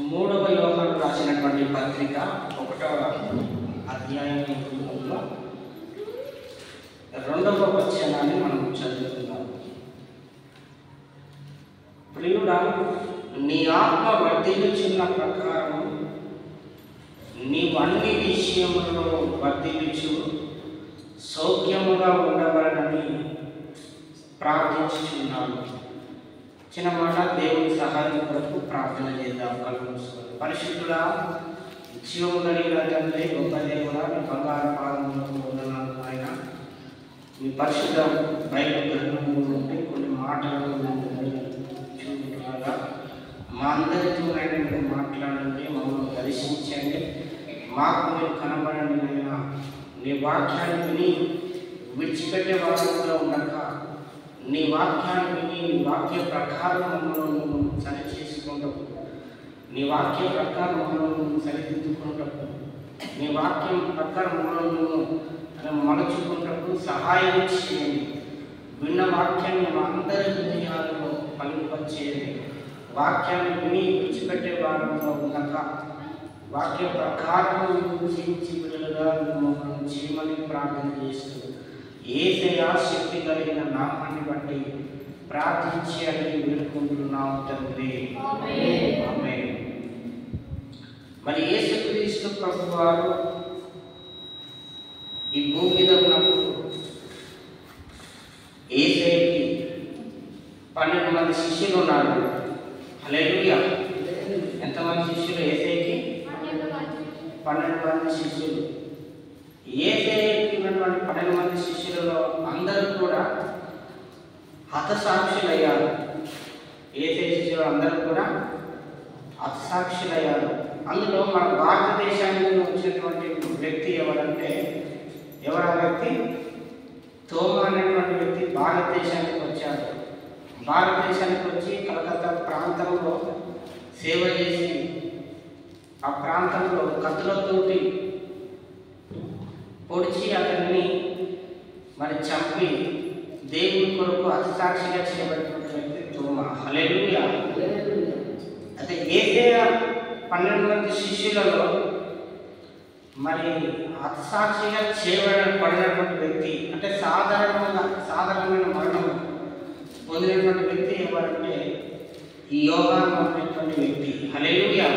మూడవ యోహాను రాసినటువంటి పత్రిక 1వ అధ్యాయంలో 2వ వచనాన్ని మనం చదువుతున్నాం. ప్రియుడా, నీ ఆత్మ వర్ధిల్లుచున్న ప్రకారం నీవు అన్ని విషయములలో వర్ధిల్లుచు సౌఖ్యముగా ఉండవలనని ప్రార్థించుచున్నాను. చిన్న మాట, దేవుని సహాయం కొరకు ప్రార్థన చేద్దాం. కలుగుతుంది. పరిశుద్ధుడా, జీవము కలిగిన తండ్రి, గొప్ప దేవుడా, నీ బంగారు పాదములకు వందనాలు ఆయన. మీ పరిశుద్ధ బైబిల్ గ్రంథంలో ఉంటే కొన్ని మాటలు చూడగా మా అందరితో మీరు మాట్లాడండి, మమ్మల్ని దర్శించండి, మాకు మీరు కనబడండి. అయినా నీ వాక్యాన్ని విని విడిచిపెట్టే వారంలో ఉండక నీ వాక్యాన్ని విని నీ వాక్య ప్రకారం మమ్మల్ని సరి చేసుకుంటూ, నీ వాక్య ప్రకారం మమ్మల్ని సరిదిద్దుకుంటూ, నీ వాక్యం ప్రకారం మమ్మల్ని మలుచుకుంటూ సహాయం చేయండి. విన్న వాక్యాన్ని మా అందరి హృదయాలలో పలింపచేయండి. వాక్యాన్ని విని విడిచిపెట్టే వారంలో ఉండక వాక్య ప్రకారం జీవించి విడుదలగా మమ్మల్ని చేయమని ప్రార్థన చేస్తూ యేసయ్య శక్తి కలిగిన నామాన్ని బట్టి ప్రార్థించి అని వేడుకుంటున్నాం తండ్రి. ఆమేన్. మరి యేసుక్రీస్తు ప్రభువారు ఈ భూమి మీద ఉన్నప్పుడు యేసయ్యకి 12 మంది శిష్యులు ఉన్నారు. హల్లెలూయా. ఎంతమంది శిష్యులు? యేసయ్యకి 12 మంది శిష్యులు. యేసయ్యకి ఉన్నటువంటి 12 మంది శిష్యులలో అందరూ కూడా హతసాక్షులయ్యారు. యేసయ్య శిష్యులు అందరూ కూడా హతసాక్షులయ్యారు. అందులో మన భారతదేశానికి వచ్చినటువంటి వ్యక్తి ఎవరంటే, ఎవరా వ్యక్తి? తోమా అనేటువంటి వ్యక్తి భారతదేశానికి వచ్చాడు. భారతదేశానికి వచ్చి కలకత్తా ప్రాంతంలో సేవ చేసి ఆ ప్రాంతంలో కత్తులతోటి పొడిచి అతన్ని మరి చంపి దేవుని కొరకు హతసాక్షిగా చేయబడిన వ్యక్తి తోమా. హల్లెలూయా. అయితే యేసయ్య 12 మంది శిష్యులలో మరి హతసాక్షిగా చేయబడినటువంటి వ్యక్తి అంటే సాధారణమైన మరణం పొందినటువంటి వ్యక్తి ఎవరంటే ఈ యోహాను అనేటువంటి వ్యక్తి. హల్లెలూయా.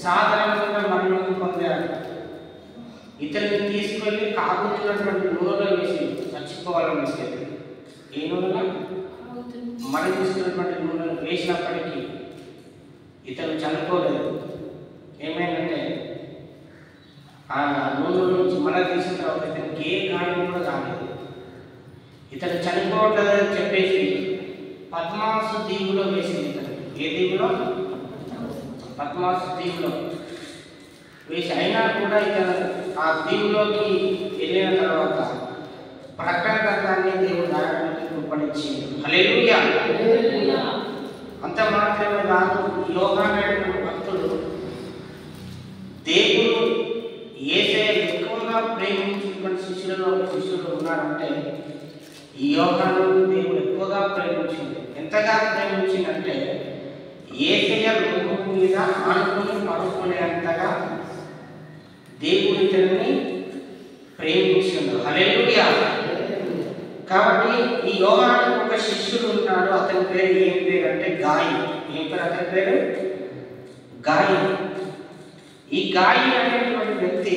సాధారణంగా మరణం పొందాడు. ఇతరుని తీసుకెళ్ళి కాగుతున్నటువంటి నూనెలో వేసి చచ్చిపోవాలని వేసేది. ఏ నూనెలో? మరణిస్తున్నటువంటి నూనెలో వేసినప్పటికీ ఇతను చనిపోలేదు. ఏమైందంటే ఆ నూనె నుంచి మళ్ళీ తీసిన తర్వాత ఇతనికి ఏ గాయం కూడా కాలేదు. ఇతను చనిపోవట్లేదని చెప్పేసి పద్మాసు దీవులో వేసింది. ఇతను ఏ దీవులో? పద్మాసు దీవులో వేసి అయినా కూడా ఇతను ఆ దీవులోకి వెళ్ళిన తర్వాత ప్రకటన గ్రంథాన్ని దేవుడు రాయడానికి కృపణించింది. హల్లెలూయా. అంత మాత్రమే కాదు, యోహాను భక్తుడు దేవుడు యేసయ్య ఎక్కువగా ప్రేమించినటువంటి శిష్యులు ఉన్నారంటే ఈ యోహాను దేవుడు ఎక్కువగా ప్రేమించింది. ఎంతగా ప్రేమించిందంటే యేసయ్య లోకం మీద ఆనుకుని పడుకునేంతగా దేవుడు ఇతన్ని ప్రేమించిండు. హల్లెలూయా. కాబట్టి ఈ యోహాను ఒక శిష్యుడు ఉన్నాడు. అతని పేరు ఏం పేరు అంటే గాయి. ఏం పేరు అతని పేరు? గాయి. ఈ గాయి అనేటువంటి వ్యక్తి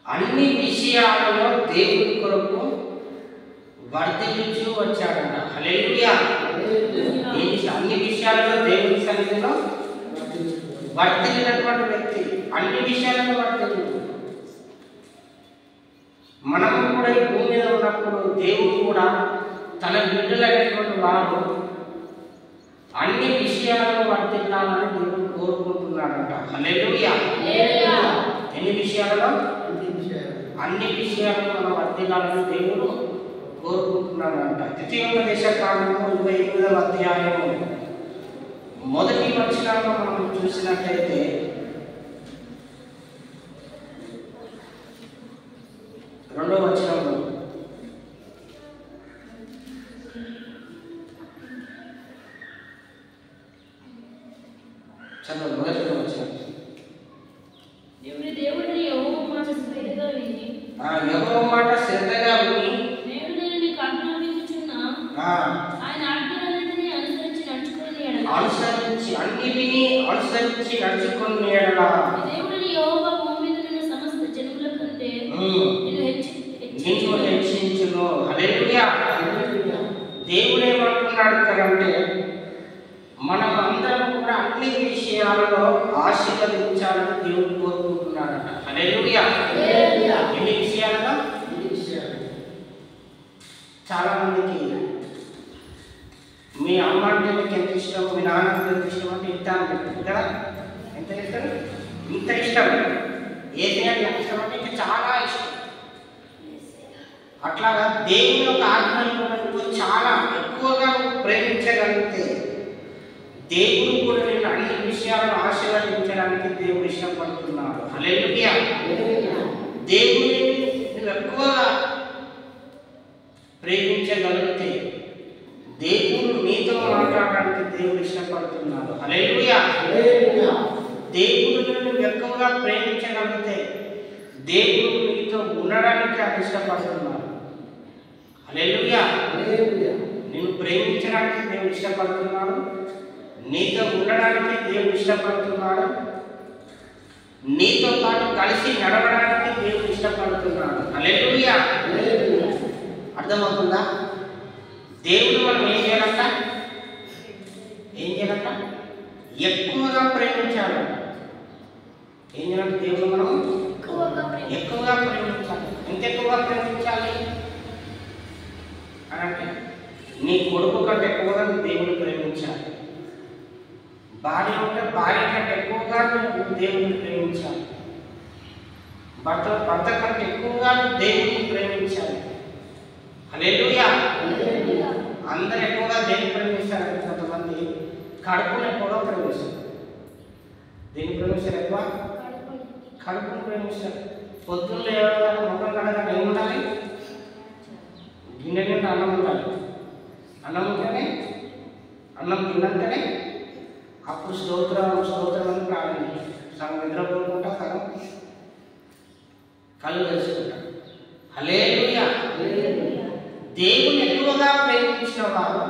అన్ని విషయాలలో దేవుని కొరకు వర్ధిల్లుచూ వచ్చాడంట. హల్లెలూయా. అన్ని విషయాలలో దేవుని సన్నిధిలో వర్ధిల్లినటువంటి వ్యక్తి, అన్ని విషయాలను వర్ధిల్లు. మనము కూడా ఈ భూమి మీద ఉన్నప్పుడు దేవుడు కూడా తన బిడ్డలైనటువంటి వారు అన్ని విషయాలను వర్ధిల్లాలని దేవుడు కోరుకుంటున్నాడంట. హల్లెలూయా. ఎన్ని విషయాలలో? అన్ని విషయాలను మనం వర్ధిల్లాలని దేవుడు కోరుకుంటున్నాడంట. ద్వితీయోపదేశ కాండము 28వ అధ్యాయము 1వ వచనంలో మనం చూసినట్లయితే రెండవ వచనంలో చదువు మొదటిగా వచ్చిన దేవుడిని యెహోవా మాట శ్రద్ధగా విని యెహోవా మాట శ్రద్ధగా విని నేను నీకు ఆజ్ఞాపించుచున్నా ఆయన ఆజ్ఞలన్నిటినీ అనుసరించి నడుచుకుని అన్నిటినీ అనుసరించి నడుచుకుని ఎడల దేవుడిని యెహోవా భూమి మీద ఉన్న సమస్త జనుల కంటే నిన్ను హెచ్చించును. హల్లెలూయా. దేవుడు ఏమంటున్నాడు అంటే మనం అందరం కూడా అన్ని విషయాలలో ఆశీర్వదించాలని దేవుడు కోరుకుంటున్నాడట. హల్లెలూయా. ఎన్ని విషయాలలో? చాలా మందికి మీ అమ్మ అంటే మీకు ఎంత ఇష్టం, మీ నాన్న అంటే ఎంత ఇష్టం అంటే ఇంత అని కదా, ఎంత ఇష్టం, ఇంత ఇష్టం. ఏది అంటే ఎంత ఇష్టం అంటే ఇంకా చాలా ఇష్టం. అట్లాగా దేవుని యొక్క ఆజ్ఞలను చాలా ఎక్కువగా ప్రేమించగలిగితే దేవుడు కూడా నేను అన్ని విషయాలను ఆశీర్వదించడానికి దేవుడు ఇష్టపడుతున్నాడు. హల్లెలూయా. దేవుడిని నువ్వు ఎక్కువగా ప్రేమించగలిగితే దేవుడు నీతో మాట్లాడడానికి దేవుడు ఇష్టపడుతున్నాడు. హల్లెలూయా. దేవుడు నువ్వు ఎక్కువగా ప్రేమించగలిగితే దేవుడు నీతో ఉండడానికి ఆయన ఇష్టపడుతున్నాడు. హల్లెలూయా. నిన్ను ప్రేమించడానికి దేవుడు ఇష్టపడుతున్నాడు, నీతో ఉండడానికి దేవుడు ఇష్టపడుతున్నాడు, నీతో పాటు కలిసి నడవడానికి దేవుడు ఇష్టపడుతున్నాడు. హల్లెలూయా. అర్థమవుతుందా? దేవుడు మనం ఏం చేయాలంట? ఎక్కువగా ప్రేమించాలి. ఏం చేయాలంటే దేవుడు మనం ఎక్కువగా ప్రేమించాలి. ఎంత ఎక్కువగా ప్రేమించాలి అని అంటే నీ కొడుకు కంటే ఎక్కువగా దేవుడు ప్రేమించాలి. భార్య ఉంటే భార్య కంటే ఎక్కువగా నువ్వు దేవుడిని ప్రేమించాలి. భర్త కంటే ఎక్కువగా దేవుడిని ప్రేమించాలి. హల్లెలూయా. అందరు ఎక్కువగా దేన్ని ప్రేమిస్తారు? కొంతమంది కడుపును ఎక్కువగా ప్రేమిస్తారు. దేన్ని ప్రేమిస్తారు? ఎక్కువ కడుపును ప్రేమిస్తారు. పొద్దున్న లేవగానే ముఖం కడగానే ఏముండాలి? గిన్నె నిండా అన్నం ఉండాలి. అన్నం ఉంటేనే, అన్నం తిన్నాకనే అప్పుడు స్తోత్రం అని ప్రారంభించాలి. సగం నిద్రపోకుండా సగం కళ్ళు తెలుసుకుంటాం. హల్లెలూయా. దేవుని ఎక్కువగా ప్రేమించిన వారు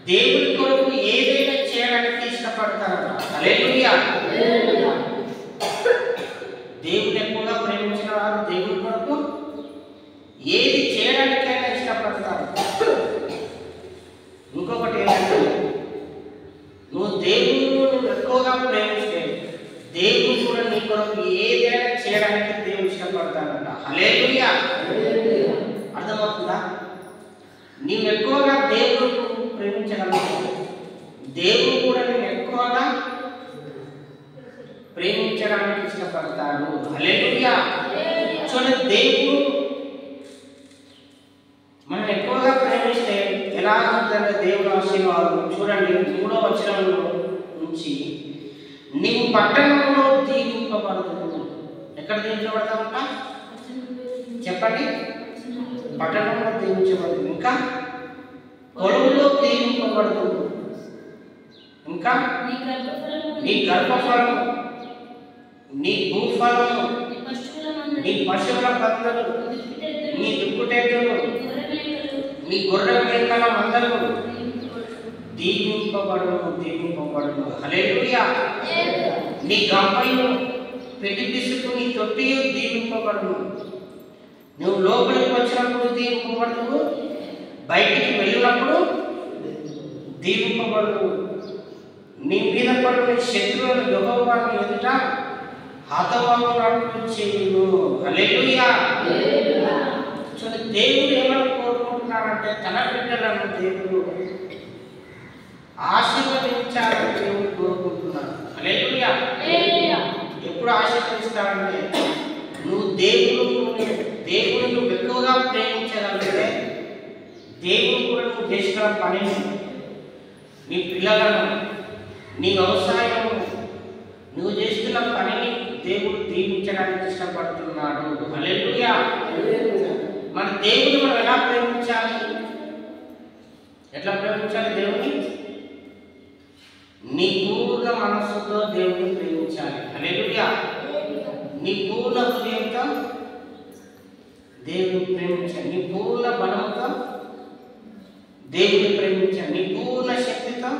దేవుని కొరకు ఏదైనా చేయడానికి ఇష్టపడతారట. హల్లెలూయా. దేవుని ఎక్కువగా ప్రేమించిన వారు దేవుని కొరకు ఏది చేయడానికైనా ఇష్టపడతారు. ఇంకొకటి ఏంటంటే నువ్వు దేవుని ఎక్కువగా ప్రేమిస్తే దేవుడు కూడా నీ కొరకు ఏదైనా చేయడానికి దేవుడు ఇష్టపడతాడట. హల్లెలూయా. అర్థమవుతుందా? నీవు ఎక్కువగా దేవుడు ప్రేమించగలవు, దేవుడు కూడా నేను ఎక్కువగా ప్రేమించడానికి ఇష్టపడతాడు. హల్లెలూయా. చూడండి, దేవుడు మనం ఎక్కువగా ప్రేమిస్తే ఎలా ఉంటుందంటే దేవుడు ఆశీర్వాదం. చూడండి 3వ వచనం నుంచి, నీవు పట్టణంలో దీవింపబడదు. ఎక్కడ దీవించబడతామంట? చెప్పండి. పట్టణంలో దీవించబడదు. ఇంకా పొలంలో దీవింపబడదు. ఇంకా నీ గర్భఫలము, నీ భూఫలము, నీ పశువుల పందులు, నీ దుక్కుటెద్దులు, నీ గొర్రె మేకల మందలు దీవింపబడును. హల్లెలూయా. నీ గంపలు, పెళ్లి పిసుకు, నీ తొట్టియు దీవింపబడును. నువ్వు లోపలికి వచ్చినప్పుడు దీవింపబడును, బయటికి వెళ్ళినప్పుడు దీవింపబడును. నీ మీద పడిన శత్రువులను యెహోవా నీ ఎదుట హతమగునట్లు చేయును. హల్లెలూయా. చూడండి, దేవుడు ఏమని కోరుకుంటున్నాడంటే తన బిడ్డలను దేవుడు ఆశీర్వదించాలని దేవుడు కోరుకుంటున్నాడు. హల్లెలూయా. ఎప్పుడు ఆశీర్వదిస్తాడంటే నువ్వు దేవుడు నువ్వు ఎక్కువగా ప్రేమించగలిగితే దేవుడు కూడా నువ్వు చేసిన పనిని, నీ పిల్లలను, నీ వ్యవసాయం, నువ్వు చేస్తున్న పనిని దేవుడు దీవించడానికి ఇష్టపడుతున్నాడు. హల్లెలూయా. మన దేవుడు మనం ఎలా ప్రేమించాలి? ఎట్లా ప్రేమించాలి దేవుని? నీ పూర్ణ మనస్సుతో దేవుని ప్రేమించాలి. హల్లెలూయా. నీ పూర్ణ హృదయంతో దేవుని ప్రేమించాలి. నీ పూర్ణ బలంతో దేవుని ప్రేమించాలి. నీ పూర్ణ శక్తితో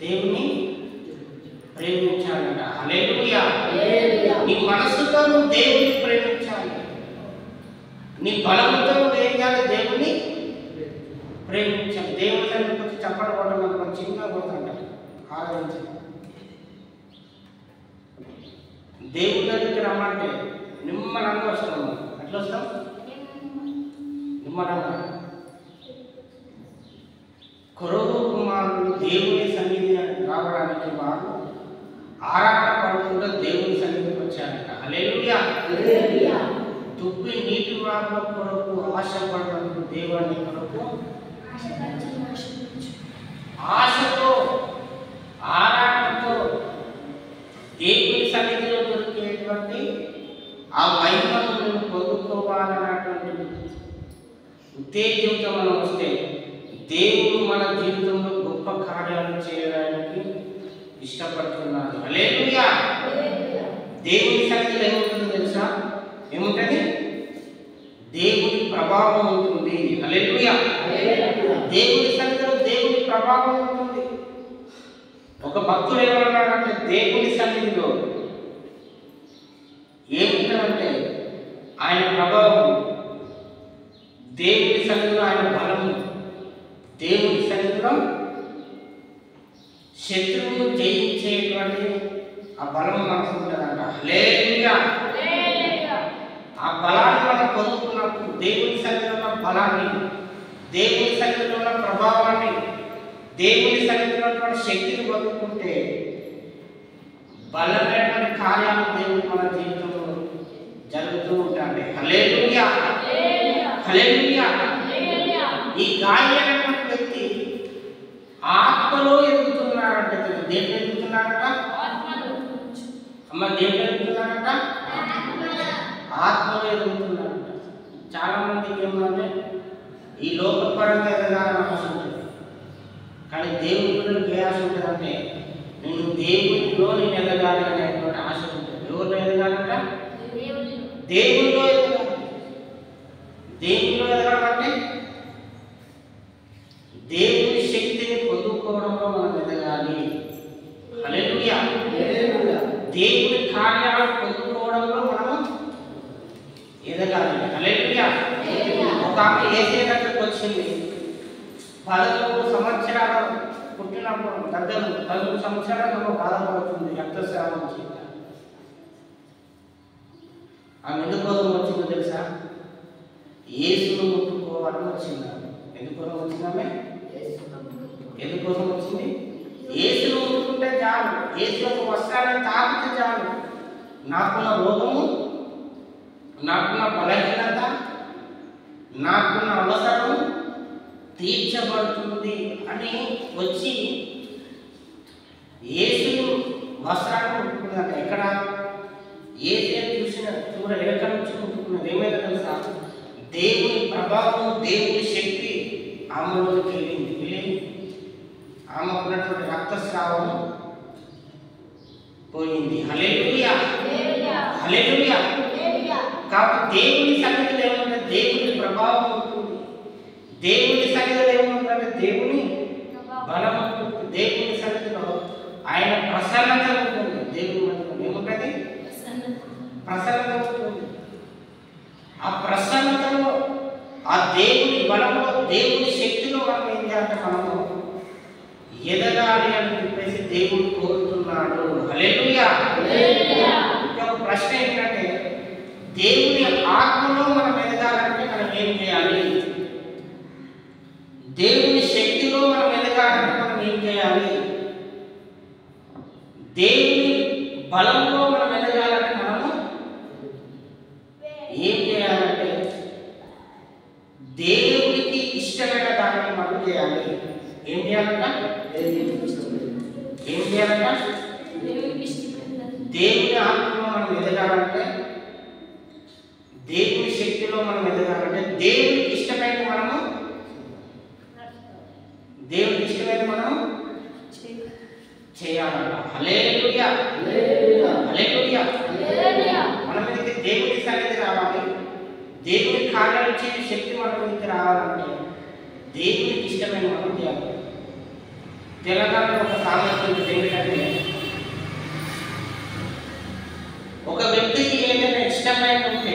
దేవుని ప్రేమించాలట. హల్లెలూయా. నీ మనస్సుతో నువ్వు దేవుని ప్రేమించాలి. నీ బలంతో నువ్వు ఏం చేయాలి? దేవుని ప్రేమించాలి. దేవుని దగ్గరికి వచ్చి చప్పట్లు కొట్టడం మనం చిన్నగా పోతుంటాం. ఆలోచించాలి. దేవుని దగ్గరికి రమ్మంటే నిమ్మలంగా వస్తాం. ఎట్లా వస్తాం? నిమ్మలంగా. కొరవు కుమారుడు దేవుని సన్నిధి రావడానికి వారు ఆరాట పడుతుంటే దేవుని సన్నిధికి వచ్చారట. హల్లెలూయా. దుబ్బి నీటి వారుల కొరకు ఆశపడటం దేవుని కొరకు ఆశతో ఆరాటంతో దేవుని సన్నిధిలో దొరికేటువంటి ఆ మహిమను మేము పొందుకోవాలన్నటువంటి ఉత్తేజంతో మనం వస్తే దేవుడు మన జీవితంలో గొప్ప కార్యాలు చేయడానికి ఇష్టపడుతున్నాడు. హల్లెలూయా. దేవుని సన్నిధిలో ఏముంటుందో తెలుసా? ఏముంటుంది? దేవుని ప్రభావం ఉంటుంది. హల్లెలూయా. దేవుని సన్నిధిలో దేవుని ప్రభావం ఉంటుంది. ఒక భక్తుడు ఏమన్నాడంటే దేవుని సన్నిధిలో ఏముంటుందంటే ఆయన ప్రభావం, దేవుని సన్నిధిలో ఆయన బలము, దేవుని సన్నిధిలో శత్రువును జయించేటువంటి ఆ బలం మనకు ఉంటుందంట. హల్లెలూయా. ఆ బలాన్ని మనం పొందుకున్నప్పుడు దేవుని సన్నిధిలో ఉన్న బలాన్ని, దేవుని సన్నిధిలో ఉన్న ప్రభావాన్ని, దేవుని సన్నిధిలో ఉన్నటువంటి శక్తిని పొందుకుంటే బలమైనటువంటి కార్యాలు దేవుడు మన జీవితంలో జరుగుతూ ఉంటాయి. హల్లెలూయా. హల్లెలూయా. ఈ గాయమైనటువంటి వ్యక్తి ఆత్మలో ఎదుగుతున్నారంట. దేంట్లో ఎదుగుతున్నారట? అమ్మ దేంట్లో ఎదుగుతున్నారట? ఆత్మలో ఎదుగుతున్నారంట. చాలా మందికి ఏమంటే ఈ లోకపరంగా ఎదగాలని ఆశ ఉంటుంది. కానీ దేవుని పిల్లలకి ఏ ఆశ ఉంటుందంటే నేను దేవునిలో నేను ఎదగాలి అనేటువంటి ఆశ ఉంటుంది. ఎవరిలో ఎదగాలంట? దేవునిలో ఎదగాలి. దేవునిలో ఎదగాలంటే దేవుని శక్తిని పొందుకోవడంలో మనం ఎదగాలి. హల్లెలూయా. దేవుని కార్యాలు పొందుకోవడంలో మనం ఎదగాలి. హల్లెలూయా. ఒక ఆమె యేసయ్య దగ్గరికి వచ్చింది. 13 సంవత్సరాలు పుట్టినప్పుడు దగ్గర 13 సంవత్సరాలు బాధపడుతుంది రక్తస్రావం నుంచి. ఆమె ఎందుకోసం వచ్చిందో తెలుసా? యేసును ముట్టుకోవాలని వచ్చింది. ఎందుకోసం వచ్చిందామె? ఎందుకోసం వచ్చింది? యేసును ముట్టుకుంటే చాలు, యేసు యొక్క వస్త్రాలను తాకితే చాలు, నాకున్న రోగము, నాకున్న బలహీనత, నాకున్న అవసరం తీర్చబడుతుంది అని వచ్చి యేసు వస్త్రాన్ని ముట్టుకున్నట. ఎక్కడ? యేసుని ఎక్కడ నుంచి ముట్టుకున్నది? ఏమైనా తెలుసా? దేవుని ప్రభావం, దేవుని శక్తి ఆమెలోకి వెళ్ళింది. ఆమె ఉన్నటువంటి రక్తస్రావం పోయింది. హల్లెలూయా. హల్లెలూయా. కాబట్టి దేవుని సన్నిధిలో ఏమంటే దేవుని ప్రభావం ఉంటుంది. దేవుని సన్నిధిలో ఏముంటుందంటే దేవుని బలం ఉంటుంది. దేవుని సన్నిధిలో ఆయన ప్రసన్నత ఉంటుంది. దేవుని మధ్యలో ఏముంటుంది? ప్రసన్నత ఉంటుంది. ఆ ప్రసన్నతలో, ఆ దేవుని బలంలో, దేవుని శక్తిలో మనం ఏం చేయాలంటే మనము ఎదగాలి అని చెప్పేసి దేవుడు కోరుతున్నాడు. హల్లెలూయా. ఒక ప్రశ్న ఏంటంటే దేవుని ఆత్మలో మనం ఎదగాలంటే మనం ఏం చేయాలి? దేవుని శక్తిలో మనం ఎదగాలంటే మనం ఏం చేయాలి? దేవుని బలంలో మనం ఎదగాలంటే మనము ఏం చేయాలంటే దేవునికి ఇష్టమైన దాన్ని మనం చేయాలి. ఏం చేయాలంట? ఏం చేయాలంట? దేవుని ఆత్మలో మనం ఎదగాలంటే, దేవుని శక్తిలో మనం ఎదగాలంటే దేవునికి ఇష్టమైన మనము చేయాలంట. హల్లెలూయా, హల్లెలూయా. మన మీదకి దేవుని సన్నిధి రావాలి, దేవుని కార్యాలు చేసే శక్తి మన మీదకి రావాలంటే దేవునికి ఇష్టమైన మనం చేయాలి. తెలంగాణలో ఒక సామెత ఏంటంటే, ఒక వ్యక్తికి ఏదైనా ఇష్టమైన ఉంటే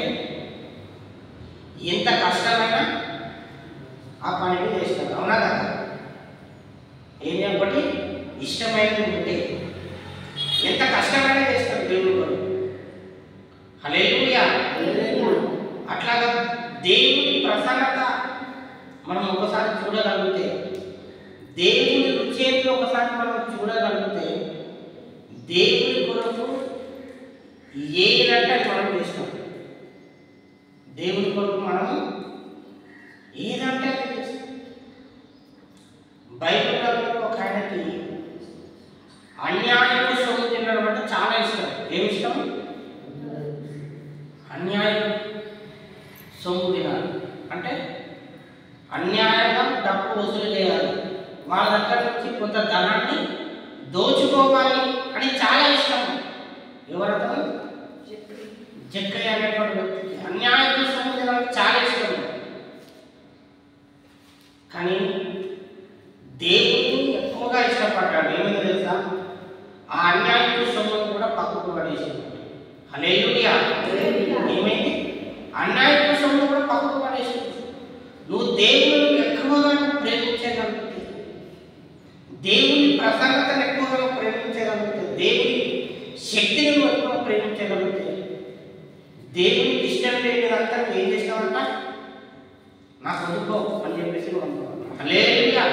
ఎంత కష్టమైనా ఆ పనిని చేస్తారు. అవునా కదా? ఏం ఒకటి ఇష్టమైనది ఉంటే ఎంత కష్టమైనా చేస్తారు దేవుడు కొరకు. హల్లెలూయా. అట్లాగా దేవుని ప్రసన్నత మనం ఒకసారి చూడగలిగితే, దేవుని రుచి ఏంటి ఒకసారి మనం చూడగలిగితే, దేవుని కొరకు ఏదంటే మనం చేస్తాం. దేవుని కొరకు మనము ఏదంటే చేస్తాం. బైబిల్ గ్రంథంలో ఒక ఆయనకి అన్యాయపు సొమ్ము తినడం అంటే చాలా ఇష్టం. ఏమి ఇష్టం? అన్యాయం సొమ్ము తినాలి అంటే అన్యాయంగా డబ్బు వసూలు చేయాలి, వాళ్ళ దగ్గర నుంచి కొంత ధనాన్ని దోచుకోవాలి అని చాలా ఇష్టం. ఎవరతను? జక్కయ్య అనేటువంటి వ్యక్తికి అన్యాయపు సొమ్ము తినాలని చాలా ఇష్టం. కానీ దేవుడిని ఎక్కువగా ఇష్టపడ్డాడు. ఏమైందో తెలుసా? ఆ అన్యాయపు సొమ్మును కూడా పక్కకు పడేసింది. హల్లెలూయా. ఏమైంది? అన్యాయపు సొమ్మును కూడా పక్కకు పడేసింది. నువ్వు దేవుని ఎక్కువగా ప్రేమించగలిగితే, దేవుని ప్రసన్నతను ఎక్కువగా ప్రేమించగలిగితే, దేవుని శక్తిని ఎక్కువ ప్రేమించగలిగితే, దేవునికి ఇష్టం లేనిదంతా ఏం చేస్తామంట? నా చదువుకో అని చెప్పేసి హల్లెలూయా.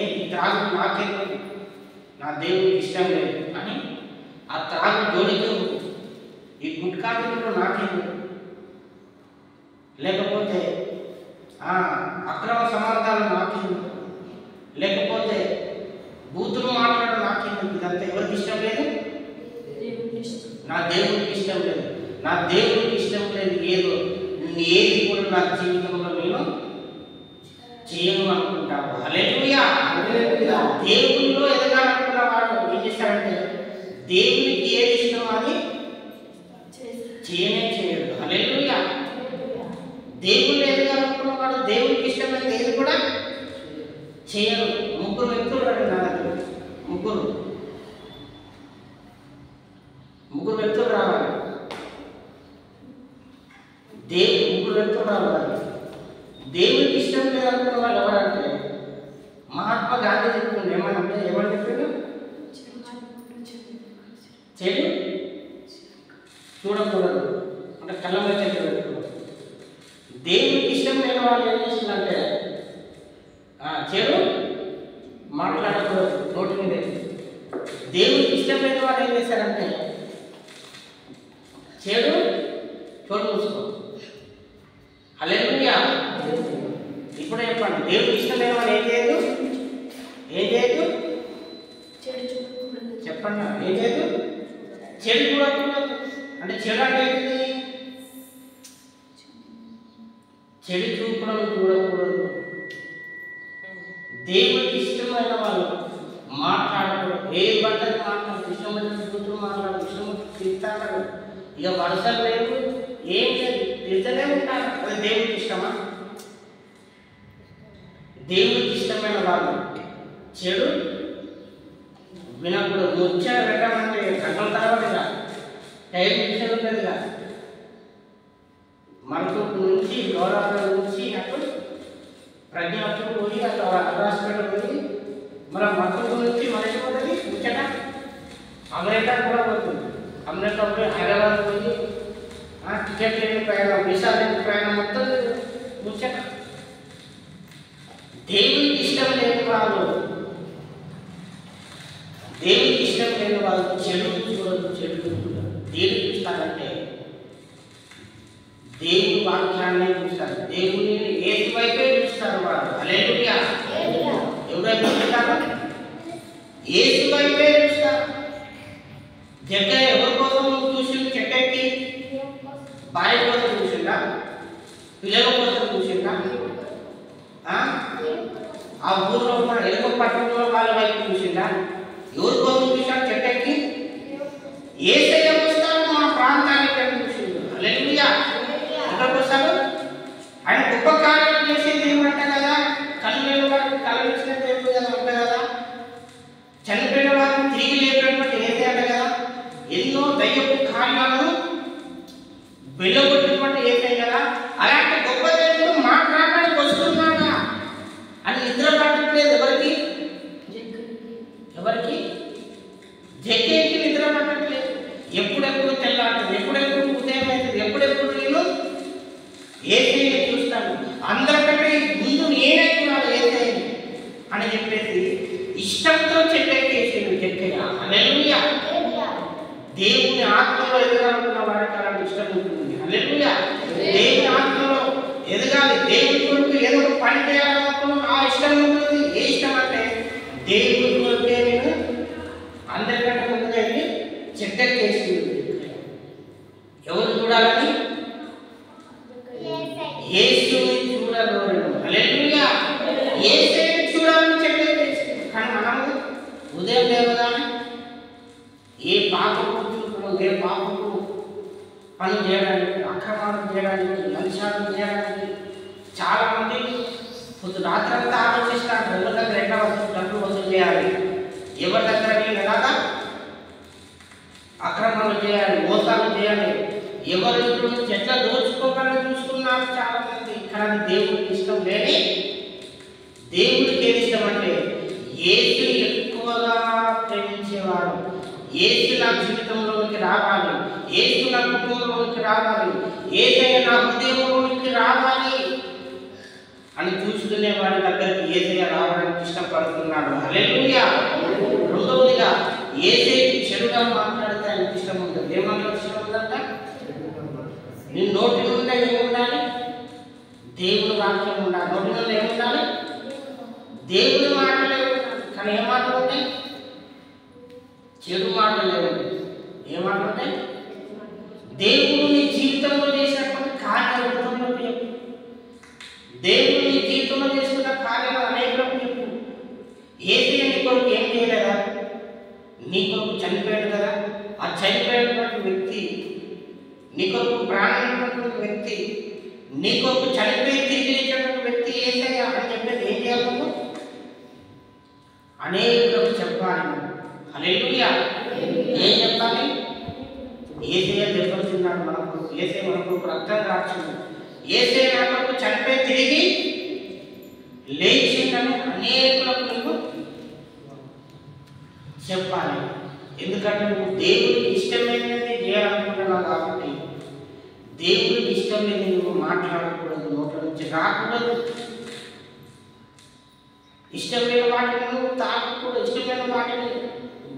ఈ త్రాగు నాకెందుకు, నా దేవునికి ఇష్టం లేదు అని ఆ త్రాగు జోడికి, ఈ గుట్కా నాకెందుకు, లేకపోతే అక్రమ సంబంధాలు నాకెందుకు, లేకపోతే బూతులు మాట్లాడడం నాకెందుకు, ఇదంతా ఎవరికి ఇష్టం లేదు? నా దేవునికి ఇష్టం లేదు. నా దేవునికి ఇష్టం లేదు ఏదో ఏది కూడా నా జీవితంలో నేను చేయను అనుకుంటావు. హల్లెలూయా. దేవునిలో ఎదగాలనుకున్న వాడు ఏం చేస్తాడంటే దేవునికి ఏది ఇష్టం అని చేయనే చేయడు. హల్లెలూయా. దేవుళ్ళు ఎదగాలనుకున్న వాడు దేవునికి ఇష్టమైన ఏది కూడా చేయరు. ముగ్గురు వ్యక్తులు రండి నా దగ్గర, ముగ్గురు వ్యక్తులు రావాలి. ముగ్గురు వ్యక్తులు రావాలి. దేవునికి ఇష్టం లేదనుకున్న వాళ్ళు ఎవరంటే మహాత్మా గాంధీ చెప్తుండే. ఏమని చెప్పిండు? చెడు చూడకూడదు అంటే కళ్ళ మీద పెట్టుకోవద్దు. దేవునికి ఇష్టం లేని వాళ్ళు ఏం చేసిందంటే చెడు మాట్లాడకూడదు నోటి మీద. దేవునికి ఇష్టం లేని వాళ్ళు ఏం చేశారంటే చెడు చోటు మూసుకో. హల్లెలూయా. ఇప్పుడు చెప్పండి, దేవునికి ఇష్టం లేని వాళ్ళు ఏం చేయదు? చెప్పండి, ఏం చేయదు? చెడు చూడకూడదు. అంటే చెడు అంటే ఏంటిది? చెడు చూపులను చూడకూడదు. దేవునికి ఇష్టమైన వాళ్ళు మాట్లాడకూడదు. ఏ బట్టలు మాట్లాడదు, ఇష్టం వచ్చిన కూతురు మాట్లాడదు, ఇష్టం వచ్చి తింటాడు, ఇక వరుసలు లేవు, ఏం లేదు, తిరుగుతూనే ఉంటారు. అది దేవునికి ఇష్టమా? దేవునికి ఇష్టమైన వాళ్ళు చెడు వినకూడదు. ముచ్చట పెట్టమంటే గంటల తర్వాత టైం విషయం ఉంటుందిగా, మనకు నుంచి గౌరవం నుంచి అప్పుడు ప్రజ్ఞాపూర్ పోయి అట్లా హాస్పిటల్ పోయి మన మక్కువ నుంచి మనకి పోతుంది ముచ్చట. అమెరికా కూడా పోతుంది. అమెరికా పోయి హైదరాబాద్ పోయి టికెట్ లేని ప్రయాణం, వీసా లేని ప్రయాణం మొత్తం ముచ్చట. దేవునికి ఇష్టం లేని వాళ్ళు చెడు చూడదు. చెడు దేని చూస్తారంటే దేవుని వాక్యాన్ని చూస్తారు. దేవుని యేసు వైపే చూస్తారు వారు. హల్లెలూయా. ఎవరైతే చూస్తారో యేసు వైపే చూస్తారు. జగ్గ ఎవరి కోసం చూసిండు? చెట్టెక్కి భార్య కోసం చూసిండా? పిల్లల కోసం చూసిండా? ఆ ఊర్లో ఉన్న ఎలుక పట్టణంలో వాళ్ళ వైపు చూసిండా? ఎవరి కోసం చూశాడు చెట్టెక్కి? యేసయ్య వస్తాడు మా ప్రాంతానికి అని చూసిండు. హల్లెలూయా. ఎక్కడికి వస్తాడు? ఆయన గొప్ప కార్యాలు చేసేది ఏమంట కదా, కళ్ళు లేని వారికి కళ్ళు ఇచ్చిన దేవుడు కదా అంట కదా, చనిపోయిన వారిని తిరిగి లేపినటువంటి యేసయ్య అంట కదా, ఎన్నో దయ్యపు కార్యాలను వెళ్ళగొట్టినటువంటి యేసయ్య కదా. అలాంటి గొప్ప దేవుడు మాట్లాడడానికి వస్తున్నాడా అని నిద్ర పట్టట్లేదు ఎవరికి? ఎవరికి? జక్కేకి నిద్ర పట్టట్లేదు. ఎప్పుడెప్పుడు తెల్లాడుతుంది, ఎప్పుడెప్పుడు ఉదయం అవుతుంది, ఎప్పుడెప్పుడు నేను యేసయ్యని చూస్తాను, అందరికంటే ముందు నేనే చూడాలి యేసయ్యని అని చెప్పేసి ఇష్టంతో చెట్టెక్కేసాడు జక్కయ్య. హల్లెలూయా. దేవుని ఆత్మలో ఎదగాలనుకున్న వాడికి అలాంటి ఇష్టం ఉంటుంది. హల్లెలూయా. దేవుని ఆత్మలో ఎదగాలి, దేవుని కొరకు ఏదో ఒక పని చేయాలనుకున్న ఆ ఇష్టం ఉంటుంది. ఏ ఇష్టం అంటే దేవుని కొరకే నేను అందరికంటే ముందుగా చెట్టెక్కేసి ఎవరు చూడాలని? యేసుని చూడగలరు. హల్లెలూయా. యేసుని చూడాలని చెట్టెక్కేసి. కానీ మనము ఉదయం లేవగానే ఏ పాపపు ఏ పాపపు పని చేయడానికి, అక్రమాలు చేయడానికి, లంచాలు చేయడానికి చాలా మంది రాత్రి అంతా ఆలోచిస్తారు. ఎవరి దగ్గర ఎట్లా డబ్బులు వసూలు చేయాలి, ఎవరి దగ్గర ఎలాగా అక్రమాలు చేయాలి, మోసాలు చేయాలి, ఎవరి నుంచి ఎట్లా దోచుకోవాలని చూస్తున్నారు చాలా మంది. కానీ దేవుడికి ఇష్టం లేని, దేవుడికి ఏది ఇష్టం అంటే యేసు ఎక్కువగా ప్రేమించేవాడు. యేసు నా జీవితంలోనికి రావాలి, యేసు నా కుటుంబంలోనికి రావాలి, యేసయ్య నా హృదయంలోనికి రావాలి అని చూసుకునే వాడి దగ్గరికి యేసయ్య రావడానికి ఇష్టపడుతున్నాడు. హల్లెలూయా. రెండవదిగా యేసయ్యకి చెడుగా మాట్లాడితే ఆయనకి ఇష్టం ఉండదు. ఏమన్నా ఇష్టం ఉందంట? నీ నోటి నుండి ఏముండాలి? దేవుని వాక్యం ఉండాలి. నోటి నుండి ఏముండాలి? దేవుని మాటలే ఉండాలి. కానీ ఏ మాటలు ఉంటాయి? చెడు మాటలు ఉంటాయి. ఏ మాటలు ఉంటాయి? దేవుడు నీ జీవితంలో చేసినటువంటి కార్యాలు చెప్పు. దేవుడు నీ జీవితంలో చేస్తున్న కార్యాలు అనేకలకు చెప్పు. యేసయ్య నీ కొరకు ఏం చేయలేదా? నీ కొరకు చనిపోయాడు కదా. ఆ చనిపోయినటువంటి వ్యక్తి, నీ కొరకు ప్రాణమైనటువంటి వ్యక్తి, నీ కొరకు చనిపోయి తిరిగి లేచినటువంటి వ్యక్తి యేసయ్య అని చెప్పేది ఏం చేయాలి? నువ్వు అనేకులకు చెప్పాలి. హల్లెలూయా. ఏం చెప్పాలి? యేసయ్య దెబ్బలు తిన్నాడు మన కొరకు, యేసయ్య మన కొరకు రక్తం కార్చిండు, యేసయ్య నా కొరకు చనిపోయి తిరిగి లేచిందని అనేకులకు నువ్వు చెప్పాలి. ఎందుకంటే నువ్వు దేవుడికి ఇష్టమైనది చేయాలనుకుంటున్నావు కాబట్టి దేవుడికి ఇష్టం లేని నువ్వు మాట్లాడకూడదు, నోట్ల నుంచి రాకూడదు. ఇష్టం లేని వాటిని నువ్వు తాగకూడదు, ఇష్టమైన వాటిని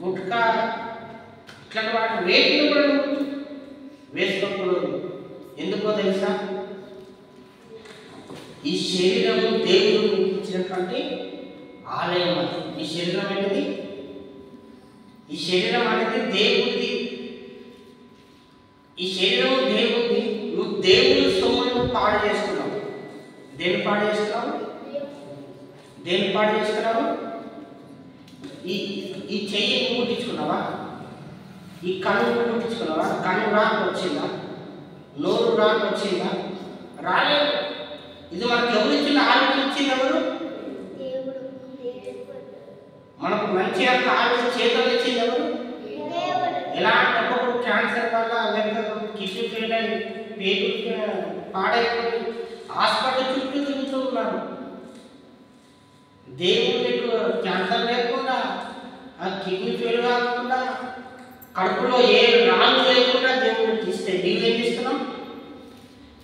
గుట్కా ఇట్లాంటి వాటిని వేటిని కూడా నువ్వు వేసుకోకూడదు. ఎందుకో తెలుసా? ఈ శరీరము దేవుడు ఇచ్చినటువంటి ఆలయం. అది ఈ శరీరం అనేది, ఈ శరీరం అనేది దేవుడిది. ఈ శరీరం దేవుడిది. నువ్వు దేవుడి సొమ్మును పాడు చేస్తున్నావు. దేన్ని పాడు చేస్తున్నావు? దేన్ని పాడు చేస్తున్నావు? ఈ చెయ్యి నువ్వు కుట్టించుకున్నావా? ఈ కన్ను నువ్వు కుట్టించుకున్నావా? కన్ను రాకు వచ్చిందా? నోరు రాకు వచ్చిందా? రాలేదు. ఇది మనకు ఎవరు ఇచ్చిన ఆలోచన ఇచ్చింది? ఎవరు? మనకు మంచిగా కాలు చేతులు ఇచ్చింది ఎవరు? ఎలా అంటే ఒకప్పుడు క్యాన్సర్ వల్ల, లేకపోతే కిడ్నీ ఫెయిల్ అయ్యి పేగులు పాడైపోయి హాస్పిటల్ చుట్టూ తిరుగుతూ ఉన్నారు. దేవుడు నీకు క్యాన్సర్ లేకుండా, ఆ కిడ్నీ ఫెయిల్ కాకుండా, కడుపులో ఏ రాళ్ళు లేకుండా దేవుడు తీస్తే నీవేం చేస్తున్నాం?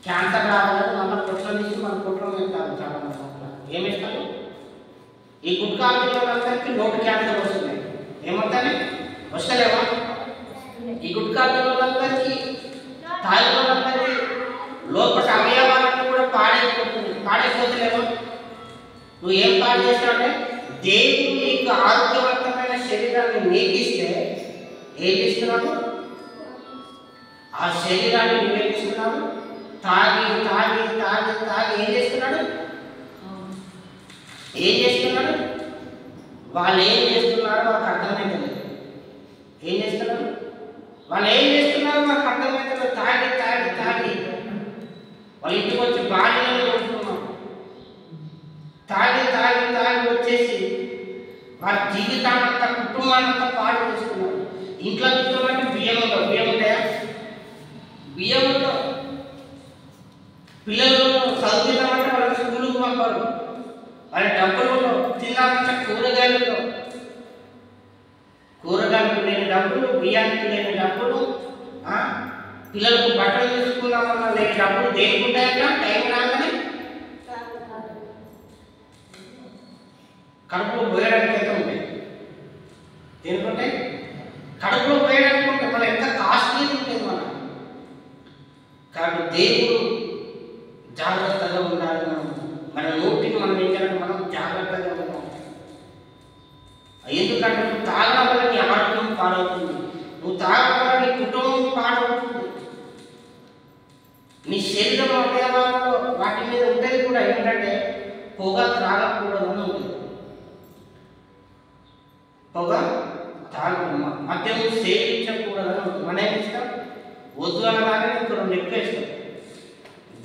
క్యాన్సర్ రావాలని మన పొట్టలో తీసి మన పొట్టలో వెళ్తారు చాలా మంది. ఏమిస్తాను? ఈ గుట్కాలు వాళ్ళందరికీ నోటు క్యాన్సర్ వస్తుంది. ఏమంటారు? వస్తలేవా? ఈ గుట్కాలు వాళ్ళందరికీ, తాయి వాళ్ళందరికీ లోపల అవయవాలన్నీ కూడా పాడైపోతలేవా? నువ్వు ఏం పాడు చేస్తావంటే దేవుడు నీకు ఆరోగ్యవంతమైన శరీరాన్ని నీకిస్తే ఏం చేస్తున్నావు? ఆ శరీరాన్ని నువ్వేం చేస్తున్నావు? తాగి తాగి తాగి తాగి ఏం చేస్తున్నాడు? ఏం చేస్తున్నాడు? వాళ్ళు ఏం చేస్తున్నారో వాళ్ళకి అర్థమైంది. వాళ్ళు ఏం చేస్తున్నారు మాకు అర్థమైతే తాగి తాగి తాగి వాళ్ళ ఇంటికి వచ్చి భార్యలను కొడుతున్నాం. తాగి తాగి తాగి వచ్చేసి వారి జీవితాన్నంతా కుటుంబాన్నంతా పాడు చేస్తున్నారు. ఇంట్లో కూర్చోమంటే బియ్యం ఉండవు. బియ్యం ఉంటాయా? బియ్యం ఉండవు. పిల్లలు చదువుతామంటే వాళ్ళకి స్కూలుకు పంపారు. వాళ్ళ డబ్బులు ఉండవు. తినాలంటే కూరగాయలు ఉండవు. కూరగాయలకు లేని డబ్బులు, బియ్యానికి లేని డబ్బులు, పిల్లలకు బట్టలు తీసుకున్నామన్నా లేని డబ్బులు దేనికి ఉంటాయన్నా టైం రాగానే కడుపులో పోయడానికి అయితే ఉంటాయి. దేనికంటే కడుపులో పోయడానికి ఉంటాయి. మనం ఎంత కాస్ట్లీ ఉంటుంది మనం. కాబట్టి దేవుడు జాగ్రత్తగా ఉండాలి. మన నోటిని మనం ఏం చేయాలంటే మనం జాగ్రత్తగా ఉన్నాం. ఎందుకంటే నువ్వు తాగడం వల్ల నీ ఆరోగ్యం పాడవుతుంది. నువ్వు తాగడం వల్ల నీ కుటుంబం పాడవుతుంది. నీ శరీరం అవయవాలలో వాటి మీద ఉంటుంది కూడా. ఏంటంటే పొగ త్రాగకూడదని ఉంటుంది. పొగ తాగకూడదు, మద్యము సేవించకూడదని ఉంటుంది. మనం ఏం ఇస్తాం? వద్దు అనగానే ఇంకో రెండు ఎక్కువేస్తాం.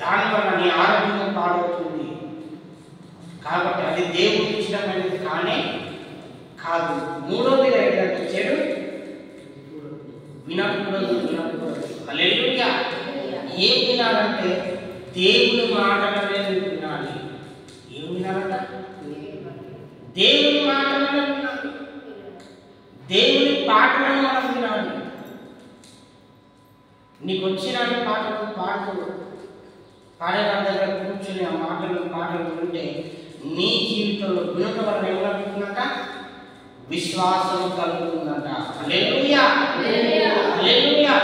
దానివల్ల నీ ఆరోగ్యం పాడవుతుంది. కాబట్టి అది దేవుడికి ఇష్టమైనది కానీ కాదు. మూడోదిగా ఏంటంటే చెడు వినకూడదు. హల్లెలూయా. ఏం వినాలంటే దేవుని మాటలనే వినాలి. ఏం వినాలంట? దేవుని మాటలనే వినాలి. దేవుని పాటలను మనం వినాలి. నీకు వచ్చిన పాటలు పాడేవారి దగ్గర కూర్చొని ఆ పాటలు వింటే నీ జీవితంలో వినటం వల్ల ఏమవుతుందంట? విశ్వాసం కలుగుతుందంట. హల్లెలూయా. హల్లెలూయా.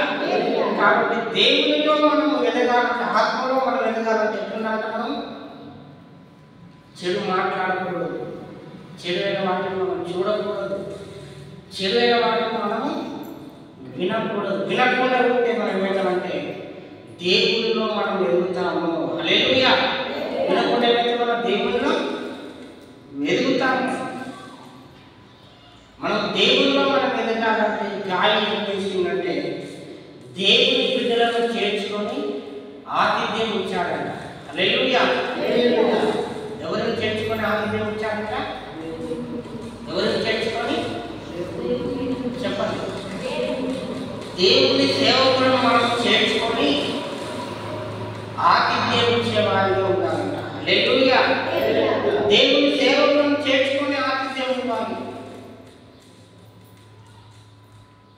కాబట్టి దేవునిలో మనం ఎదగాలంటే, ఆత్మలో మనం ఎదగాలంటే ఎట్లుండాలంటే మనం చెడు మాట్లాడకూడదు. చెడువైన వాటిని మనం చూడకూడదు. చెడువైన వాటిని మనం వినకూడదు. వినకుండా ఉంటే మనం ఏమంటే దేవునిలో మనం ఎదుగుతాము. హల్లెలూయా. వినకుండా ఏమైతే మనం దేవునిలో ఎదుగుతాము. మనం దేవునిలో మనం ఎదగాలంటే గాలి ఏం చేసిందంటే దేవుని బిడ్డలను చేర్చుకొని ఆతిథ్యం ఇచ్చాడంట. హల్లెలూయా. ఎవరిని చేర్చుకొని ఆతిథ్యం ఇచ్చాడంట? ఎవరిని చేర్చుకొని? చెప్పండి. దేవుని సేవకులను మనం చేర్చుకొని ఆతిథ్యం ఇచ్చేవారిగా ఉండాలంట. హల్లెలూయా. దేవుని సేవకులను చేర్చుకొని ఆతిథ్యం ఇవ్వాలి.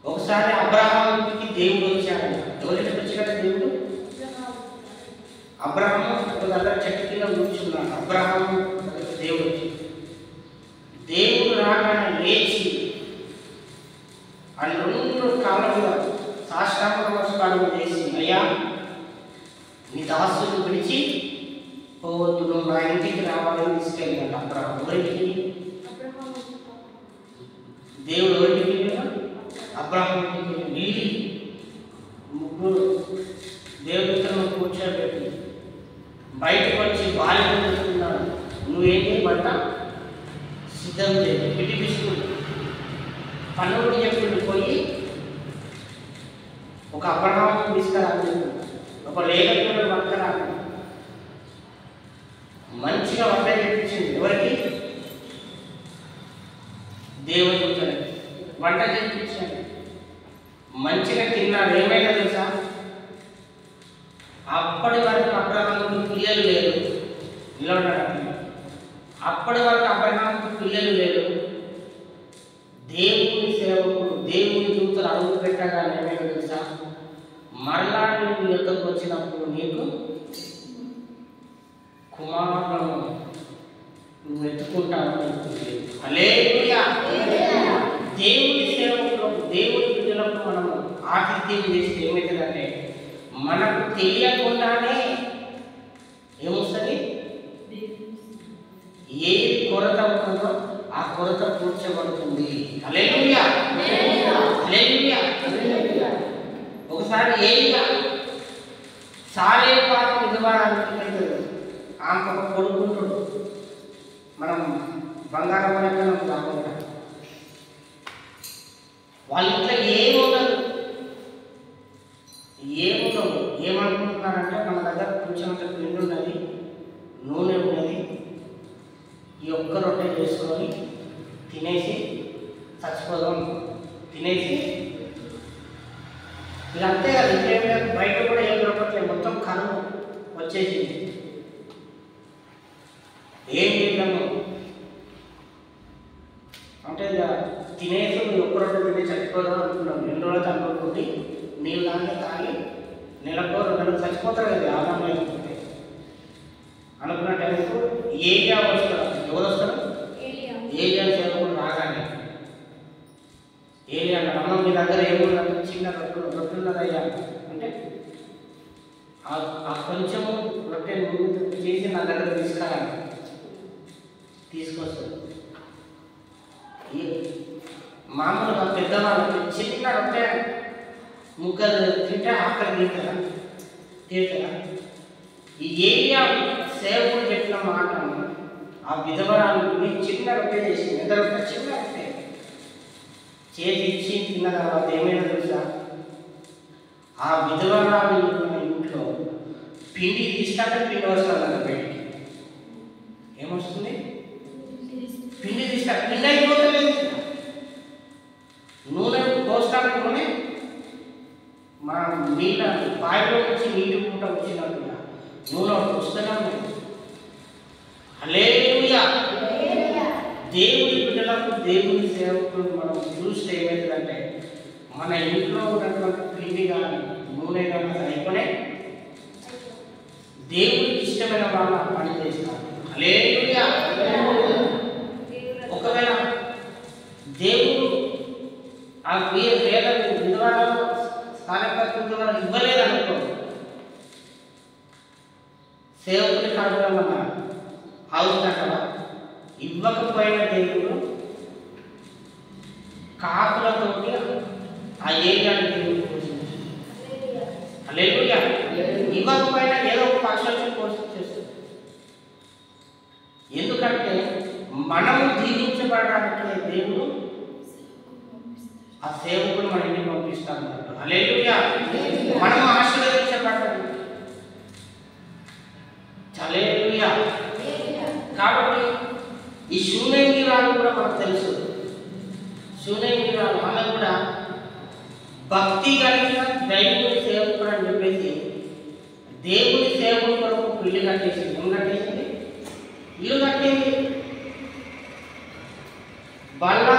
ఒకసారి అబ్రహాముకి దేవుడు వచ్చాడంట. ఎవరికి వచ్చాడు దేవుడు? అబ్రహాము ఒక దగ్గర చెట్టు కింద కూర్చున్నాడు. అబ్రహాము దేవుడు వచ్చి దేవుడు రాగానే లేచి ఆ రెండు కాలంలో సాష్టాంగ నమస్కారం చేసి, అయ్యా నీ దాసుని పిలిచి పోవద్దు, నువ్వు నా ఇంటికి రావాలని తీసుకెళ్ళాడు. అబ్రహాం ఎవరికి? దేవుడు ఎవరికి? అబ్రహాం నీళ్ళు ముగ్గురు దేవుడితో కూర్చోబెట్టి బయటకు వచ్చి బాల్యం చెప్తున్నాడు. నువ్వేంటి పడ్డ సిద్ధం చేయాలి. పిటి పిసుకుడు పనుడు చెప్పుడు పోయి ఒక అబ్రహాం తీసుకురాదు, ఒక లేఖకుడు పక్కరాదు. మంచిగా వంట చేయించింది. ఎవరికి? దేవుడికి వంట చేయించాడు. మంచిగా తిన్నాడు. ఏమైనా తెలుసా? అప్పటి వరకు అబ్రహాముకు పిల్లలు లేరు. నిలబడ్డాడు. అప్పటి వరకు అబ్రహాముకు పిల్లలు లేరు. దేవుని సేవకుడు, దేవుని దూతలు అడుగు పెట్టగానే ఏమైనా తెలుసా? మరలా నువ్వు యుద్ధకు వచ్చినప్పుడు నీకు కుమారులను నువ్వు ఎత్తుకుంటావు. హల్లెలూయా. దేవుని సేవకులు, దేవుని బిడ్డలకు మనము ఆతిథ్యం చేస్తే ఏమవుతుందంటే మనకు తెలియకుండానే ఏమొస్తుంది? ఏ కొరత ఉంటుందో ఆ కొరత పూడ్చబడుతుంది. హల్లెలూయా. హల్లెలూయా. ఒకసారి ఏలియా సారేపాటు విధవరానికి ఆమె ఒక కొడుకుంటాడు. మనం బంగారం కాకుండా వాళ్ళ ఇంట్లో ఏమి ఉండదు. ఏం తింటాము అంటే ఇక తినేసి ఒక్క రోజు తిని చచ్చిపోదాం అనుకున్నాం. 2 రోజులు అనుకోండి నీళ్ళు దాన్ని తాగి నెలకు 2 నెలలు చచ్చిపోతారు కదా ఆదాం లేకపోతే అనుకున్న టైంకు ఏరియా వస్తారు. ఎవరు వస్తారు? ఏరియా సేవకులు రాగానే ఏరియా అమ్మ మీ దగ్గర ఏముందంటే చిన్న రొట్టెలున్నదయ్యా అంటే ఆ కొంచెము రొట్టె చేసి నా దగ్గర తీసుకురాలి. తీసుకొస్తారు. మామూలుగా పెద్దవాళ్ళు చిన్న రొట్టె ముగ్గురు తింటే ఆకలి తీరుతారా? తీరుతారా? ఈ ఏరియా సేవకుడు చెప్పిన మాట ఆ విధవరాలు చిన్న రొట్టె చేసింది. ఎంత రొట్టె? చిన్న రొట్టె చేసి ఇచ్చి తిన్న తర్వాత ఏమైనా తెలుసా? ఆ విధవరాలు ఇంట్లో పిండి తీసుకుంటే పిండి వస్తుంది అన్న బయటికి. ఏమొస్తుంది? పిండి తీసుకుంటే పిండి అయిపోతుంది. నూనె పోస్తానికి నూనె మా నీళ్ళ బావిలో నుంచి నీటి పూట వచ్చినట్టుగా నూనె వస్తూనే ఉంది. హల్లెలూయా. దేవుని బిడ్డలకు దేవుని సేవకులు మనం చూస్తే ఏమవుతుందంటే మన ఇంట్లో ఉన్నటువంటి పిండి కానీ నూనె కానీ అయిపోయి దేవుడికి ఇష్టమైన వాళ్ళు పని చేస్తారు. హల్లెలూయా. ఒకవేళ దేవుడు ఆ పేద విధవరాలు స్థానిక ఇవ్వలేదనుకో సేవకుని కాకుండా అవుతుందా? ఇవ్వకపోయిన దేవుడు కాకులతోటి ఆ ఏరియాని దేవుడు పోషించాడు. హల్లెలూయా. ఇవ్వకపోయినా ఏదో ఒక పక్షులను పోషించేస్తుంది. ఎందుకంటే మనము దీవించబడడానికి దేవుడు ఆ సేవకులు మన ఇంటికి పంపిస్తాడు. హల్లెలూయా. మనము ఆశీర్వదించబడ్డాము. హల్లెలూయా. కాబట్టి ఈ శూన్యగిరాలు కూడా మనకు తెలుసు. శూన్యగిరాలు ఆమె కూడా భక్తి కలిగిన దైవుని సేవకుడు అని చెప్పేసి దేవుని సేవకుడు కొరకు ఇల్లు కట్టేసింది. ఏం కట్టేసింది? ఇల్లు కట్టేది. బల్ల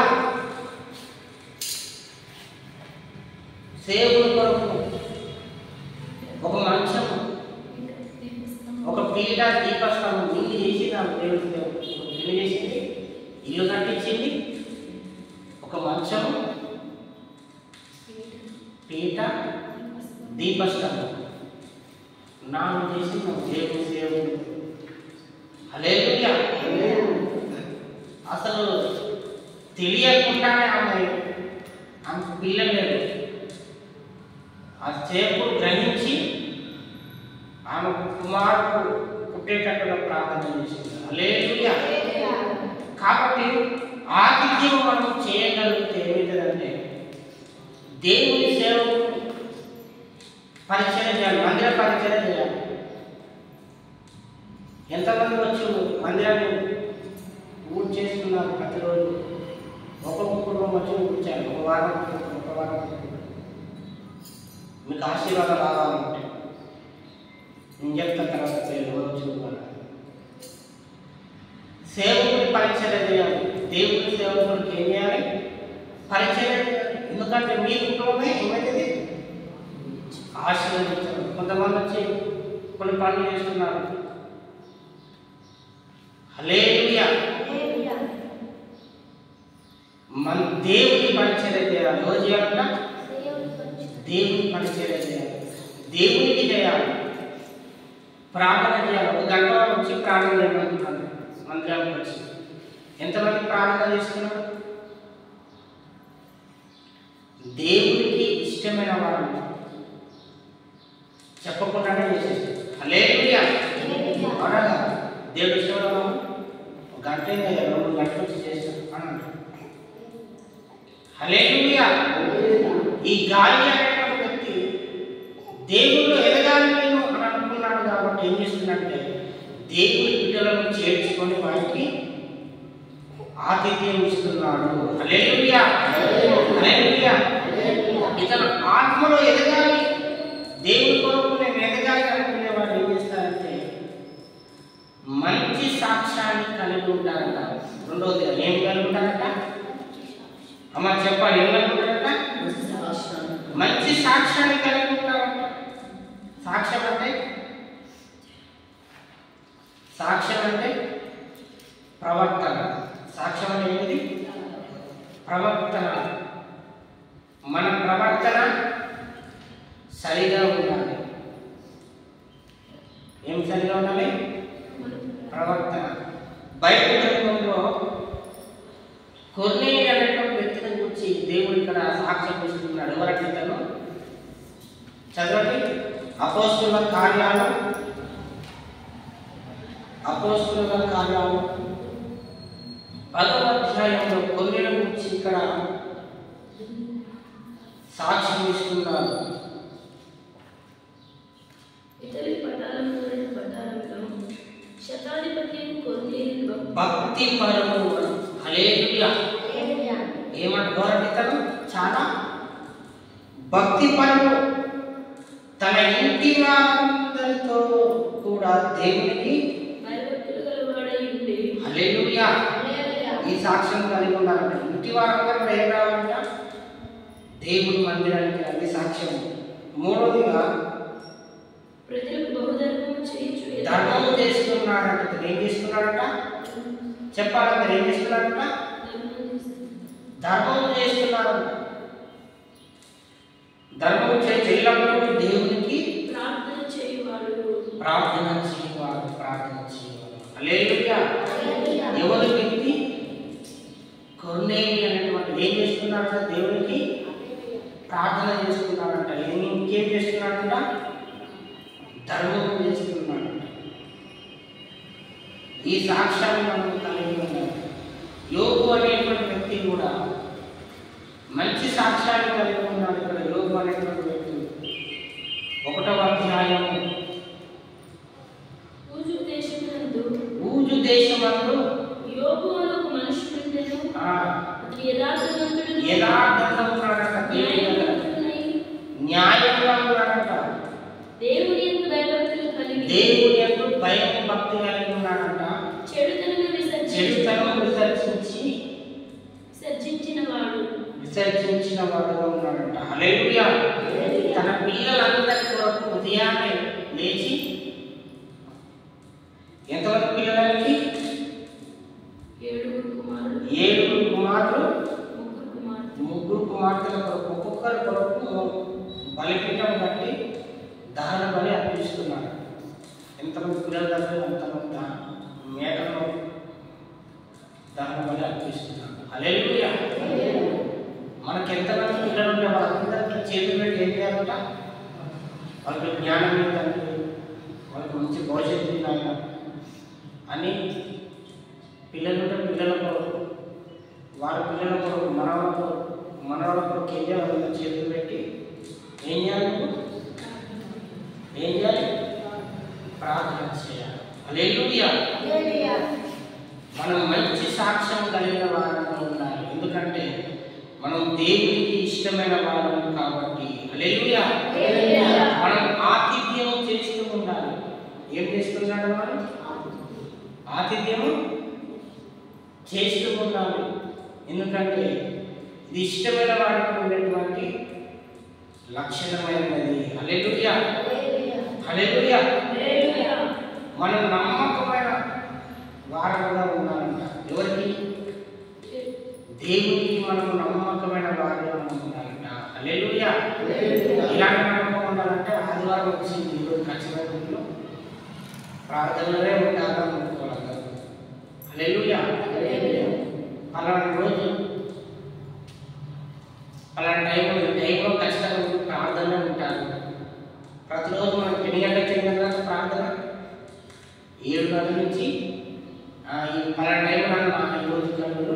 సేవకుడి కొరకు ఒక మంచం, ఒక పీట, దీపస్తంభం ఇల్లు చేసి దేవుడి సేవకుడు ఇల్లు చేసింది. ఇల్లు కట్టించింది. ఒక మంచం, పీట, దీపస్తంభం 4 చేసి దేవుని సేవకుడు. హల్లెలూయా. అసలు తెలియకుండానే ఆమె పిల్లలేదు. ఆ సేవకుడు గ్రహించి ఆమె కుమారుడు పుట్టేటట్టుగా ప్రార్థన చేసింది. హల్లెలూయా. కాబట్టి ఆతిథ్యం మనం చేయగలిగితే ఏమవుతుందంటే దేవుని సేవకు పరిచయం చేయాలి. మందిర పరిచయం చేయాలి. ఎంతమంది వచ్చి మందిరాన్ని ఊడ్ చేస్తున్నారు? ప్రతిరోజు ఒక్కొక్క కుటుంబం వచ్చి ఊడ్చాలి. ఒక వారం మీకు ఆశీర్వాదం రావాలంటే నేను చెప్తాను తర్వాత చూడాలి. సేవకుడి పరిచయం చేయాలి. దేవుని సేవకుడికి ఏం చేయాలి? పరిచయం. ఎందుకంటే మీ కుటుంబమే ఏమైతుంది? ఆశీర్వదించాలి. కొంతమంది వచ్చి కొన్ని పనులు చేస్తున్నారు. హల్లెలూయా. మన దేవుని పరిచయం చేయాలి. ఎవరు చేయాలంట? దేవుని పరిచయం చేయాలి. దేవునికి చేయాలి. ప్రార్థన చేయాలి. 1 గంట వచ్చి ప్రార్థన చేయమంటున్నాను. మందిరానికి వచ్చి ఎంతమంది ప్రార్థన చేస్తున్నారు? దేవునికి ఇష్టమైన వారు చెప్పకుండానే చేసేస్తారు. హల్లెలూయా. అవునా? దేవుడు ఇష్టమైన వారు 1 గంట 2 గంటలు వచ్చి చేస్తారు అని అంటారు. హల్లెలూయా. ఈ గాలి అనేటువంటి వ్యక్తి దేవుళ్ళు ఎదగాలి నేను అని అనుకున్నాడు. కాబట్టి ఏం చేస్తుందంటే దేవుని బిడ్డలను చేర్చుకొని వారికి ఆతిథ్యం ఇస్తున్నాడు. హల్లెలూయా. హల్లెలూయా. ఇతను ఆత్మలో ఎదగాలి, దేవుని కొరకు నేను ఎదగాలి అనుకునే వాడు ఏం చేస్తారంటే మంచి సాక్షి సాక్ష్యాన్ని కలిగి ఉంటారట. రెండవది ఏం కలిగి ఉంటారట? అమ్మ చెప్పాలి, ఏం కలిగి ఉంటారట? మంచి సాక్ష్యాన్ని కలిగి ఉంటారట. సాక్ష్యం అంటే ప్రవర్తన. సాక్ష్యం అంటే ఏంటిది? ప్రవర్తన. మన ప్రవర్తన సరిగా ఉండాలి. ఏం సరిగా ఉండాలి? ప్రవర్తన. బైబిల్ గ్రంథంలో కొర్నేలి అనేటువంటి వ్యక్తిని గురించి దేవుడు ఇక్కడ సాక్ష్యం ఇస్తున్నాడు. ఎవరంటే ఇతను? చదవండి, అపోస్తుల కార్యాలు 10వ అధ్యాయంలో కొర్నేలి గురించి ఇక్కడ సాక్ష్యం ఇస్తున్నారు. భక్తి పరము. హల్లెలూయా. ఏమంటారు? ఇతను చాలా భక్తి పరము. తన ఇంటి వారందరితో కూడా దేవునికి హల్లెలూయా ఈ సాక్ష్యం కలిగి ఉండాలంట. ఇంటి వారందరూ కూడా ఏం రావాలంట? దేవుని మందిరానికి అది సాక్ష్యం. మూడవదిగా ధర్మము చేస్తున్నాడంట. ఏం చేస్తున్నాడంట? చెప్పాలంటే ఏం చేస్తున్నాడంట? ధర్మము చేస్తున్నాడంట. ధర్మము చేసినప్పుడు దేవునికి ప్రార్థన చేయవాడు. హల్లెలూయా. ఎవరి వ్యక్తి? కొర్నేలి అనేటువంటి ఏం చేస్తున్నాడంట? దేవునికి ప్రార్థన చేస్తున్నాడంట. ఇంకేం చేస్తున్నాడంట? ధర్మం చేస్తున్నాడంట. ఈ సాక్ష్యాన్ని మనం కలిగి ఉన్నాం. యోగు అనేటువంటి వ్యక్తి కూడా మంచి సాక్ష్యాన్ని కలిగి ఉన్నాడు. ఇక్కడ యోగు అనేటువంటి వ్యక్తి 1వ అధ్యాయం ఊజు దేశమందు యోగు అనే ఒక మనుషుడుండెను. యథార్థంగా ఉన్నాడంట. న్యాయంగా ఉన్నాడంట. దేవుని యందు భయం భక్తి కలిగి ఉన్నాడంట. చెడుతనము విసర్జించిన వాడుగా ఉన్నాడంట. హల్లెలూయా. తన పిల్లలందరి కొరకు ఉదయాన్నే లేచి, ఎంతమంది పిల్లలకి? 7 కుమారులు, 3 కుమార్తెల కొరకు ఒక్కొక్కరి కొరకు బలిపీఠం కట్టి దహన బలి అర్పిస్తున్నాడు. ఎంతమంది పిల్లలు దగ్గర అంతమంది మేకలను దహన బలి అర్పిస్తున్నాడు. హల్లెలూయా. మనకి ఎంతమంది పిల్లలు ఉంటే వాళ్ళందరికీ చేతులు పెట్టి ఏం చేయాలంట? వాళ్ళకి జ్ఞానం ఏంటంటే, వాళ్ళకి మంచి భవిష్యత్తు ఆయన అని పిల్లలు ఉంటే పిల్లల కొరకు, వారి పిల్లల కొరకు, మనవాళ్ళ కొరకు ఏం చేయాలి? చేతులు పెట్టి ఏం చేయాలి? ప్రార్థన చేయాలి. హల్లెలూయా. మనం మంచి సాక్ష్యం కలిగిన వారంగా ఉండాలి. ఎందుకంటే మనం దేవునికి ఇష్టమైన వారం కాబట్టి. హల్లెలూయా. మనం ఆతిథ్యం చేస్తూ ఉండాలి. ఏం చేస్తున్నాడు? మనం ఆతిథ్యము చేస్తూ ఉండాలి. ఎందుకంటే ఇది ఇష్టమైన వారికి ఉండేటువంటి లక్షణమైనది. హల్లెలూయా. హల్లెలూయా. మనం నమ్మకమైన వారంగా ఉండాలంట. ఎవరికి? దేవునికి మనం నమ్మకమైన వారంగా ఉండాలంట. హల్లెలూయా. ఇలాంటి నమ్మకం ఉండాలంటే ఆదివారం వచ్చింది, ఈరోజు ఖచ్చితంగా ప్రార్థనలే ఉండాలనుకోవాలి. హల్లెలూయా. అలాంటి రోజు అలాంటి టైంలో ఖచ్చితంగా ప్రార్థనలో ఉంటారు. ప్రతిరోజు మనం ఎన్ని గంటలకు చేయగలం కదా ప్రార్థన? 7 గంటల నుంచి ఈ పలానా టైంలో ఈరోజు గంటలు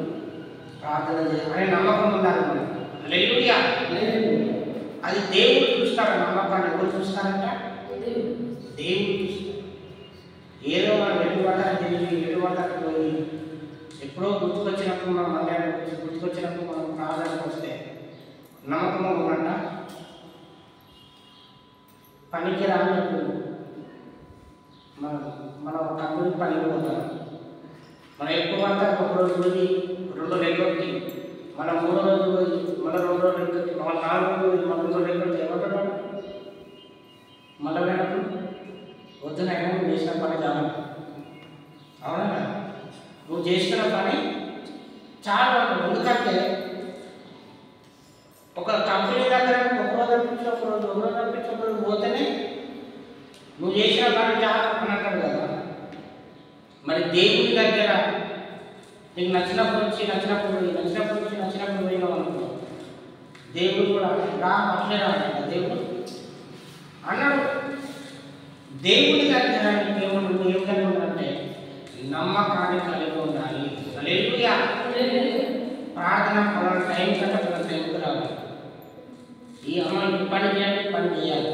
ప్రార్థన చేయాలి అనే నమ్మకం ఉండాలి మనకు. హల్లెలూయా. అది దేవుడు చూస్తాడు. నమ్మకాన్ని ఎవరు చూస్తారంట? దేవుడు చూస్తాడు. ఏదో మనం ఎటువాటానికి పోయి ఎప్పుడో గుర్తుకొచ్చినప్పుడు మనం గుర్తుకొచ్చినప్పుడు మనం ప్రార్థనకు వస్తే నమ్మకంగా ఉన్నట్ట. పనికి రానప్పుడు మనం కంపెనీ పనికి పోతాం. మనం ఎక్కువ అంతా ఒక రోజు పోయి 2 లెక్కటి మన 3 రోజులు పోయి మన 2 రోజులు లెక్కటి మన 4 రోజులు మన 2 లెక్కటి ఏమంటారు మళ్ళీ వెళ్ళినప్పుడు వద్దునైనా నువ్వు చేసిన పని చాలంట. అవునా? నువ్వు చేసిన పని చాలా ఎందుకంటే ఒక కంపెనీ దగ్గర ఒక రోజు అనిపించి ఒక రోజు అనిపించి ఒక రోజు పోతేనే నువ్వు చేసిన పని చాలా అని అంటారు కదా. మరి దేవుని దగ్గర నీకు నచ్చినప్పుడు పోయినావు అనుకో, దేవుడు కూడా రా అట్లే రాడు దేవుడు అన్నాడు. దేవుని దగ్గర నువ్వు ఏం కలిగి ఉండాలంటే నమ్మకాన్ని కలిగి ఉండాలి. హల్లెలూయా. ప్రార్థన పలానా టైం కంటే పలానా టైంకి రావాలి. ఈ అమ్మాయి పని చేయాలి.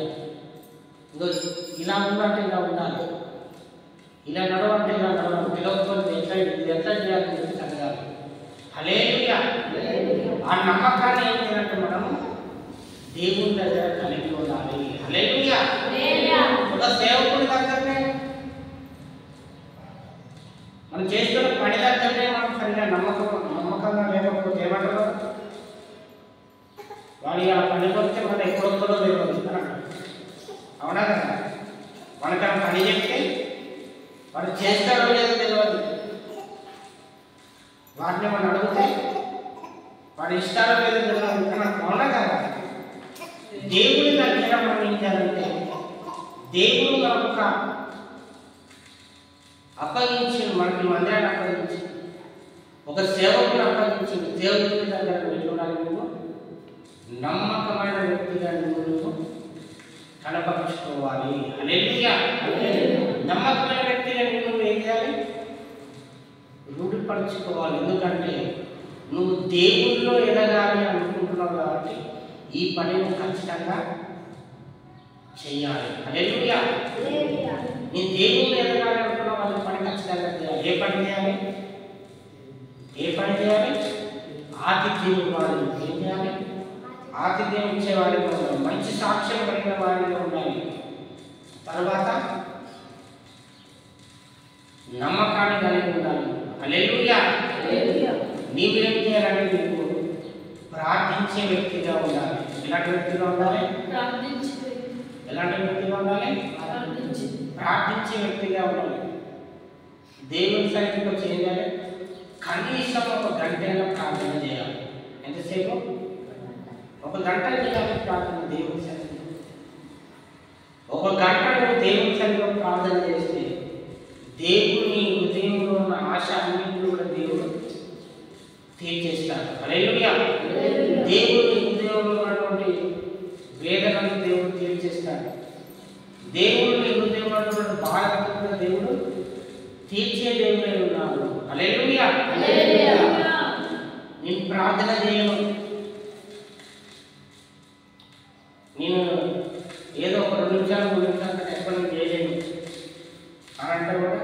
ఇంకో ఇలా ఉండాలంటే ఇలా ఉండాలి, ఇలా నడవంటే ఇలా నడవాలి, పిలవకపోతే ఎట్లా చేయాలని చెప్పి చదవాలి. హల్లెలూయా. ఆ నమ్మకాన్ని ఏం చేయాలంటే మనము దేవుని దగ్గర కలిగి ఉండాలి. హల్లెలూయా. ఒక సేవకుడి దగ్గరనే మనం చేస్తున్న పని దగ్గరనే మనం సరిగా నమ్మకంగా లేకపోతే ఏమంటారు, వాడి ఆ పని వస్తే మన ఎక్కడొక్కడో లేకపోతే అవునా కదా. మనకు ఆ పని చెప్తే వాడు చేస్తాడో లేదో తెలియదు, వాటిని మనం అడిగితే వాడు ఇష్టాడో లేదో తెలియదు కానీ అవునా కదా. దేవుని దగ్గర మనం ఏం చేయాలంటే దేవుడు మనకు అప్పగించి మనకి మందిరాన్ని అప్పగించి ఒక సేవకుని అప్పగించి దేవుని దగ్గర వెళ్ళడానికి నువ్వు నమ్మకమైన వ్యక్తిగా నువ్వు కనపరుచుకోవాలి. హల్లెలూయా. నమ్మకమైన వ్యక్తిగా నువ్వు ఏం చేయాలి, రూఢిపరుచుకోవాలి. ఎందుకంటే నువ్వు దేవుల్లో ఎదగాలి అనుకుంటున్నావు కాబట్టి ఈ పనిని ఖచ్చితంగా చేయాలి. హల్లెలూయా. నేను దేవుళ్ళు ఎదగాలి అనుకున్న వాళ్ళ పని ఖచ్చితంగా చేయాలి. ఏ పని చేయాలి? ఆతిథ్యం ఇవ్వాలి. ఏం చేయాలి? ఆతిథ్యం ఇచ్చేవాడిగా ఉండాలి, మంచి సాక్ష్యం కలిగిన వాడిగా ఉండాలి. తర్వాత నమ్మకాన్ని కలిగి ఉండాలి. హల్లెలూయా. నీవేం చేయాలంటే నీకు ప్రార్థించే వ్యక్తిగా ఉండాలి. ఎలాంటి వ్యక్తిగా ఉండాలి? ప్రార్థించే వ్యక్తిగా ఉండాలి. దేవుని సన్నిధికి వచ్చి ఏం చేయాలి? కనీసం 1 గంటైనా ప్రార్థన చేయాలి. ఎంతసేపు? 1 గంట చేయాలి ప్రార్థన దేవుని సన్నిధిలో. 1 గంట నువ్వు దేవుని సన్నిధిలో ప్రార్థన చేస్తే దేవుని హృదయంలో ఉన్న ఆశ అన్నింటినీ కూడా దేవుడు తీర్చేస్తాడు. హల్లెలూయా. దేవుని హృదయంలో ఉన్నటువంటి వేదనను దేవుడు తీర్చేస్తాడు. దేవుని హృదయంలో ఉన్నటువంటి బాధను కూడా దేవుడు తీర్చే దేవుడై ఉన్నాడు. హల్లెలూయా. నేను ప్రార్థన చేయను, నేను ఏదో ఒక 2 నిమిషాలు 3 నిమిషాలు ఎక్కువ నేను చేయలేను అని అంటే కూడా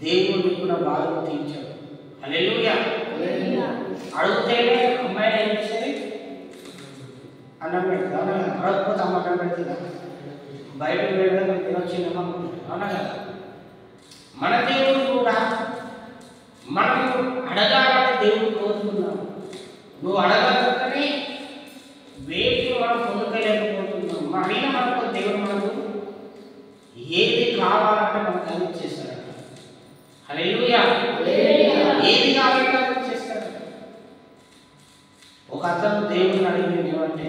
దేవుడు నీకు నా బాధను తీర్చాడు. హల్లెలూయా. అడుగుతేనే అమ్మాయిని ఏం చేసేది? అన్నం పెడతా. అడగకపోతే అమ్మ అన్నం పెడుతుందా? బయటకు వెళ్ళడం మనం తినొచ్చిందమ్మా. అవునా కదా. మన దేవుడు కూడా మనం అడగాలని దేవుడు కోరుతున్నాము. నువ్వు అడగకనే వేటిని మనం పొందుకోలేకపోతున్నాం. అడిగిన మనకు దేవుడు మనకు ఏది కావాలంటే మనకు కలిగించేస్తాడు. హల్లెలూయా. ఏది కావాలంటే కలిగించేస్తాడు. ఒక అతను దేవుడిని అడిగింది ఏమంటే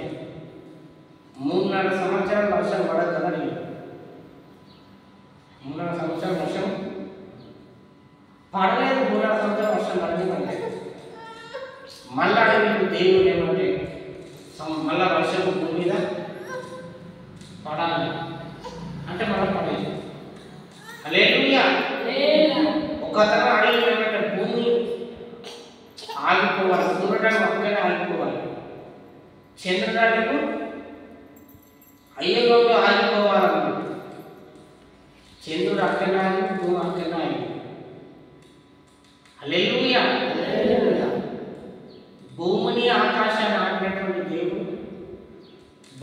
3.5 సంవత్సరాలు వర్షం పడద్దని అడిగాడు. 3.5 సంవత్సరాలు వర్షం పడలేదు. 3.5 సంవత్సరాలు వర్షం పడలేదు. మళ్ళా అడిగి దేవుడు ఏమంటే మళ్ళా వర్షం భూమి మీద పడాలి అంటే మళ్ళీ పడలేదు. హల్లెలూయా. ఒక అతను అడిగి ఏమంటే భూమి ఆగిపోవాలి, సూర్యుడానికి ఒక్కనే ఆగిపోవాలి, చంద్రుడానికి అయ్యగంలో ఆగిపోవాలన్నమాట. చంద్రుడు అక్కడే ఆగి భూమి అక్కడే ఆగి. హల్లెలూయా. భూమిని ఆకాశాన్ని ఆపినటువంటి దేవుడు,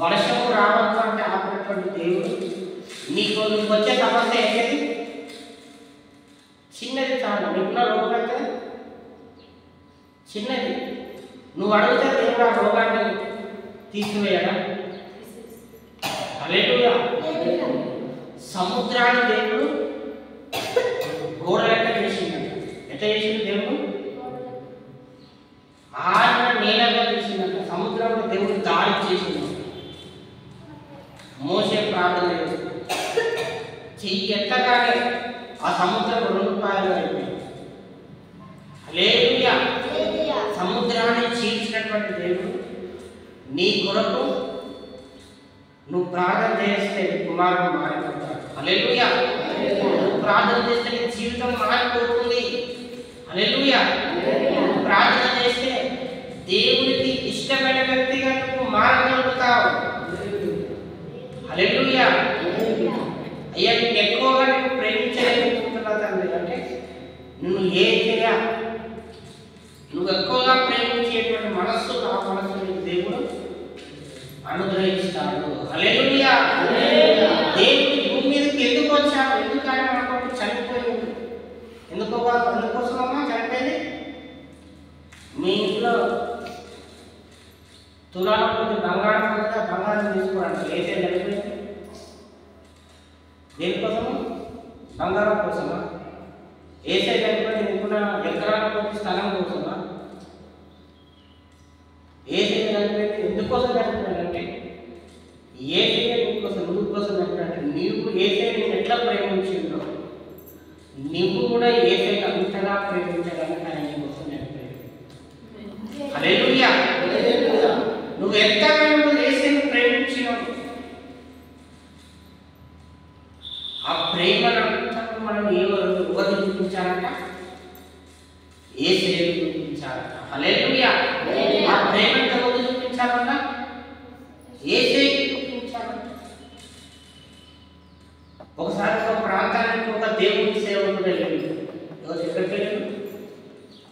వర్షము రావద్దు అంటే ఆపినటువంటి దేవుడు, నీకు వచ్చే సమస్య ఏంటి? చిన్నది చాలు. నీకున్న రోగం అయితే చిన్నది. నువ్వు అడిగితే దేవుడు ఆ రోగాన్ని తీసివేయడా? హల్లెలూయా. సముద్రాన్ని దేవుడు గోడ లెక్క చేసిందంట. ఎట్లా చేసిండు దేవుడు? ఆయన నేలగా చేసిందంట. సముద్రంలో దేవుడు దాడి చేసిండు. మోసే ప్రార్థన చెయ్యి ఎత్తగానే ఆ సముద్రం 2 పాయలు అయిపోయింది. హల్లెలూయా. సముద్రాన్ని చీల్చినటువంటి దేవుడు నీ కొరకు నువ్వు ప్రార్థన చేస్తే కుమారుడు మారిపోతాడు. హల్లెలూయా. నువ్వు ప్రార్థన చేస్తే నీ జీవితం మారిపోతుంది. హల్లెలూయా. నువ్వు ప్రార్థన చేస్తే దేవునికి ఇష్టమైన వ్యక్తిగా నువ్వు మారగలుగుతావు. హల్లెలూయా. అయ్యా నీకు ఎక్కువగా నేను ప్రేమించలేకపోతున్నా తండ్రి అంటే నువ్వు నువ్వు ఎక్కువగా ప్రేమించేటువంటి మనస్సు ఆ మనస్సు నీకు దేవుడు అనుగ్రహిస్తాడు. హల్లెలూయా. దేవుడు భూమి మీదకి ఎందుకు వచ్చాడు? ఎందుకు ఆయన మన కోసం చనిపోయింది? ఎందుకోసమమ్మా చనిపోయింది? మీ ఇంట్లో తులాల కొద్ది బంగారం కొద్దిగా బంగారం తీసుకోవడానికి ఏసే చనిపోయింది. దేనికోసము? బంగారం కోసమా? ఏసే చనిపోయింది ఎందుకున్న ఎకరాల కొద్ది స్థలం కోసమా? ఏసే చనిపోయింది ఎందుకోసం చనిపోయాడంటే ఏసే నీకోసం నువ్వు కోసం చనిపోయాడంటే నీవు ఏసే నేను ఎట్లా ప్రేమించిందో నువ్వు కూడా ఏసే అంతగా ప్రేమించడానికి ఆయన నీకోసం చనిపోయాడు. హల్లెలూయా. నువ్వు ఎంతగా నువ్వు ఏసేను ప్రేమించినావు ఆ ప్రేమనంతా మనం ఎవరు చూపించాలంట? ఏసే చూపించాలంట. హల్లెలూయా. ఆ ప్రేమంతా ఎవరు చూపించాలంట? ఏసే చూపించాలంట. ఒకసారి ఒక ప్రాంతానికి ఒక దేవుని సేవకుడు వెళ్ళిండు. ఎక్కడికి వెళ్ళాడు?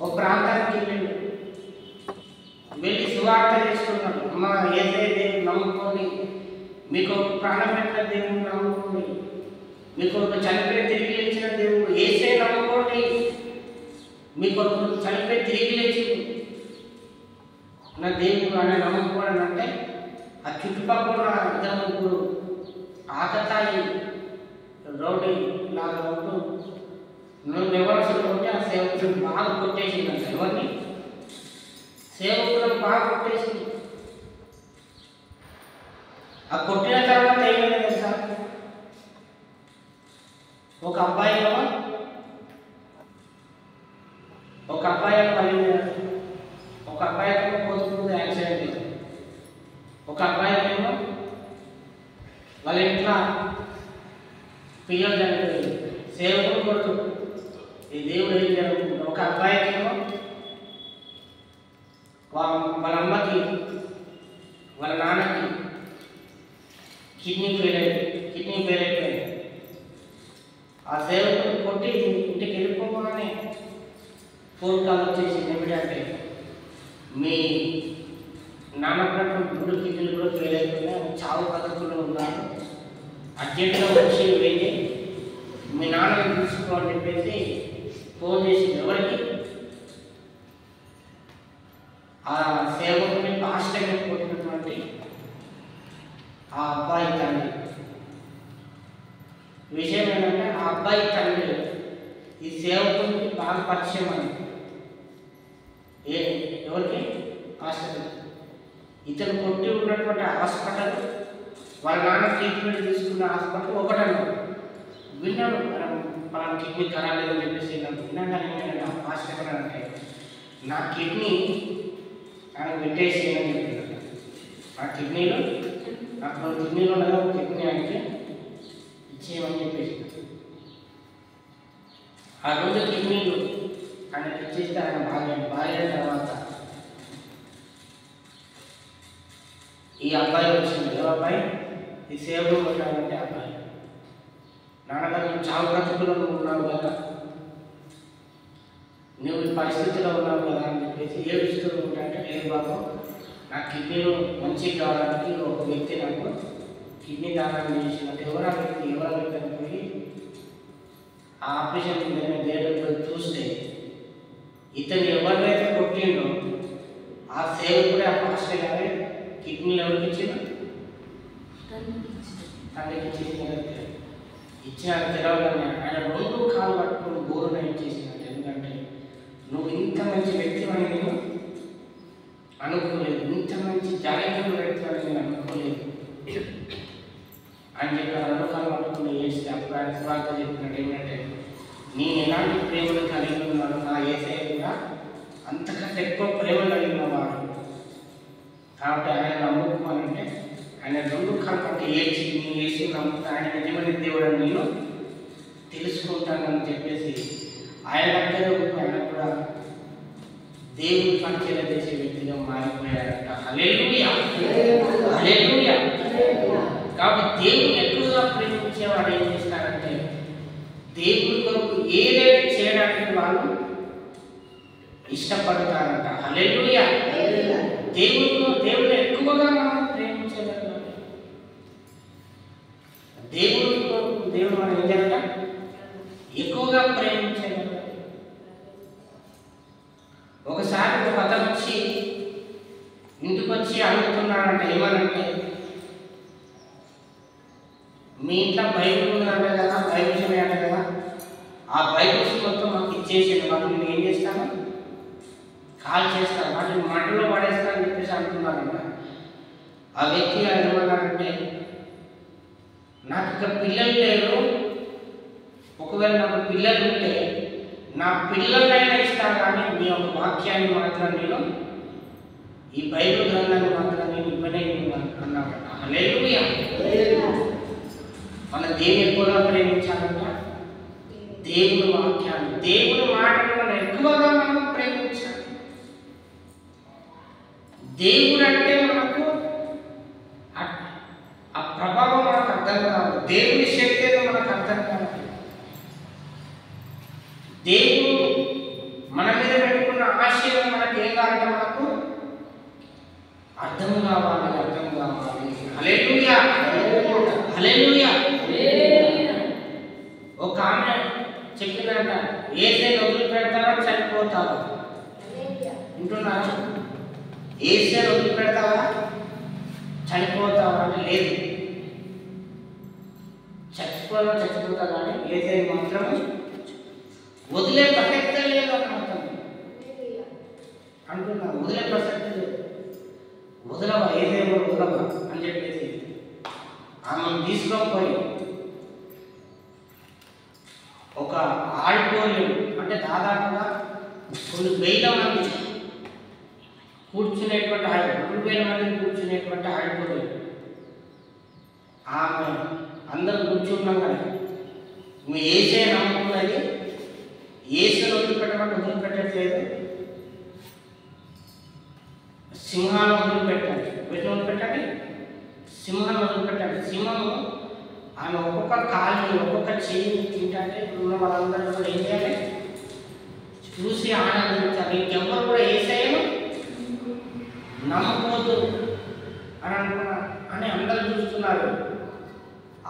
ఒక ప్రాంతానికి వెళ్ళిండు. వెళ్ళి సువార్త చేసుకున్నాడు. అమ్మ ఏసే దేవుడు నమ్ముకొని మీకు ప్రాణం పెట్టిన దేవుడు నమ్ముకోండి, మీకు చనిపోయి తిరిగి లేచిన దేవుడు ఏసే నమ్ముకోండి, మీకు చనిపోయి తిరిగి లేచి నా దేవుడు అని నమ్ముకోవడం అంటే ఆ చుట్టుపక్కల ఇద్దరు ముగ్గురు ఆకతాయి రౌడీ లాగా ఉంటూ నివాసులు ఉంటే ఆ సేవకులను బాగా కొట్టేసిందంట. ఎవరిని? సేవకులను బాగా కొట్టేసింది. ఆ కొట్టిన తర్వాత ఏమైంది తెలుసా? ఒక అబ్బాయి ఒక అబ్బాయికి పోతుంది యాక్సిడెంట్ అయింది. ఒక అబ్బాయికేమో వాళ్ళ ఇంట్లో పిల్లలు చనిపోయింది. సేవకులు కొడుతు ఈ దేవుడు ఏం జరుగుతుంది? ఒక అబ్బాయికేమో వాళ్ళ అమ్మకి వాళ్ళ నాన్నకి కిడ్నీ ఫెయిల్ అయిపోయింది. ఆ సేవకులు కొట్టి ఇంటికి వెళ్ళిపోగానే ఫోన్ కాల్ వచ్చేసి ఏమిటంటే మీ నాన్నకు 3 కిడ్నీలు కూడా ఫెయిల్ అయిపోయినా చావు పద్ధతుల్లో ఉన్నారు, అర్జెంటుగా వచ్చి వెళ్ళి మీ నాన్నని చూసుకోవాలని చెప్పేసి ఫోన్ చేసి ఎవరికి? ఆ సేవకుని పాస్టర్ని కొట్టినటువంటి ఆ అబ్బాయి తండ్రి. విషయం ఏంటంటే ఆ అబ్బాయి తండ్రి ఈ సేవకునికి బాగా పరిచయం అని. ఎవరికి? పాస్టర్. ఇతను కొట్టి ఉన్నటువంటి హాస్పిటల్ వాళ్ళ నాన్న ట్రీట్మెంట్ తీసుకున్న హాస్పిటల్ ఒకటన్నాడు. విన్నాడు మన కిడ్నీ ఖరాబ్ లేదని చెప్పేసి నాకు విన్నాగానే ఆ పాస్టర్ అంటే నా కిడ్నీ ఆయన పెట్టేసేయని చెప్పినాడు. ఆ కిడ్నీలో నాకు 2 కిడ్నీలు ఉండగా ఒక కిడ్నీ అంటే ఇచ్చేయమని చెప్పేసి ఆ 2 కిడ్నీలు ఆయనకి ఇచ్చేస్తే ఆయన భార్య తర్వాత ఈ అబ్బాయి వచ్చింది. ఏ అబ్బాయి? ఈ సేవలు ఉంటాడంటే అబ్బాయి. నాన్నగారు నువ్వు చావు బ్రతుకులో ఉన్నావు కదా, నువ్వు ఈ పరిస్థితిలో ఉన్నావు కదా అని చెప్పేసి ఏడుస్తూ ఉంటాయంటే లేదు బాబు, నా కిడ్నీలు మంచిగా కావడానికి ఒక వ్యక్తి నాకు కిడ్నీ దానం చేసినట్టు ఎవరు వ్యక్తి అని పోయి ఆ ఆపరేషన్ థియేటర్లో చూస్తే ఇతను ఎవరైతే కొట్టిండో ఆ సేవకుడే ఆ పాస్టర్ గారే కిడ్నీలు ఎవరికి ఇచ్చిండు? తండ్రికి ఇచ్చేసినట్టే ఇచ్చిన తెలవగానే ఆయన 2 కాళ్ళు పట్టుకుని బోరున ఇచ్చేసినట్టు. ఎందుకంటే నువ్వు ఇంత మంచి వ్యక్తి అని నేను అనుకోలేదు, ఇంత మంచి జాగ్రత్త వ్యక్తి అని నేను అనుకోలేదు అని చెప్పి 2 కాళ్ళు పట్టుకుని వేసి అప్పుడు ఆయన స్వార్థ చెప్పినట్టు ఏంటంటే నేను ఎలాంటి ప్రేమను కలిగి ఉన్నాను, నా యేసయ్య కూడా అంతకంటే ఎక్కువ ప్రేమ కలిగిన వాడు. కాబట్టి ఆయన నమ్ముకోవాలంటే ఆయన 2 కాళ్ళు పట్టి ఏడ్చి నేను వేసి నమ్ముతా ఆయన నిజమైన దేవుడు అని నేను తెలుసుకుంటానని చెప్పేసి ఆయన దగ్గర ఆయన కూడా దేవుని పరిచయం చేసే వ్యక్తిగా మారిపోయాడట. హల్లెలూయా, హల్లెలూయా. కాబట్టి దేవుని ఎక్కువగా ప్రేమించేవాడు ఏం చేస్తారంటే దేవుని కొరకు ఏదైనా చేయడానికి వాళ్ళు ఇష్టపడతారంట. హల్లెలూయా. దేవుని ఎక్కువగా మనం ప్రేమించగలం. దేవుడు మనం ఏం చేయాలంట? ఎక్కువగా ప్రేమించగలం. ఒకసారి ఒక అతను వచ్చి ఇంటికి వచ్చి అడుగుతున్నాడంట, ఏమనంటే మీ ఇంట్లో బైబిల్ ఉందంటే కదా, బైబిల్స్ ఉన్నాయంట కదా, ఆ బైబిల్స్ మొత్తం మాకు ఇచ్చేసాడు, వాటిని నేను ఏం చేస్తాను? కాల్ చేస్తాను, వాటిని మంటలో పడేస్తాను అని చెప్పేసి అంటున్నారంట. ఆ వ్యక్తి ఏమన్నారంటే నాకు ఇక పిల్లలు లేరు, ఒకవేళ నాకు పిల్లలు ఉంటే నా పిల్లలైనా ఇస్తాను కానీ మీ ఒక వాక్యాన్ని మాత్రం నేను, ఈ బైబిల్ గ్రంథాన్ని మాత్రం నేను ఇవ్వనే అన్నాడు. హల్లెలూయా. మన దేవుని ఎక్కువగా ప్రేమించాలంట దేవుని వాక్యాన్ని, దేవుని మాటను మనం ఎక్కువగా మనం ప్రేమించాలి. దేవుడు అంటే మనకు ఆ ప్రభావం మనకు అర్థం కావాలి, దేవుని శక్తి ఏదో మనకు అర్థం కావాలి. దేవుడు మన మీద పెట్టుకున్న ఆశయం మనకి ఏం కావాలంటే మనకు అర్థం కావాలి, అర్థం కావాలి. హల్లెలూయా, హల్లెలూయా. ఒక ఆమె చెప్పిందంట, ఏసే వదిలి పెడతావా చనిపోతావా? వింటున్నారా? ఏసే వదిలి పెడతావా చనిపోతావా అంటే లేదు, చచ్చిపోతా కానీ ఏసే మాత్రం వదిలే ప్రసక్తే లేదు అన్నమాట అంటున్నా. వదిలే ప్రసక్తి లేదు, వదలవా ఏదేమో వదలవా అని చెప్పేసి ఆమెను తీసుకొని ఒక ఆడిటోరియం అంటే దాదాపుగా కొన్ని వేల మంది కూర్చునేటువంటి 2,000 మంది కూర్చునేటువంటి ఆడిటోరియం. ఆమె అందరూ కూర్చున్నాం కదా, మీ ఏసే నమ్ముకున్నది, ఏసుని వదిలిపెట్టమంటే వదిలిపెట్టట్లేదు, సింహాన్ని వదిలిపెట్టండి, వీటిని వదిలిపెట్టండి, సింహాన్ని వదిలిపెట్టండి. సింహము ఆమె ఒక్కొక్క కాలుని ఒక్కొక్క చెయ్యిని తింటే ఇప్పుడు వాళ్ళందరూ కూడా ఏం చేయాలి? చూసి ఆనందించాలి. ఇంకెవ్వరు కూడా ఏసయ్యను నమ్మకూడదు అని అనుకున్నారు అని అందరూ చూస్తున్నారు.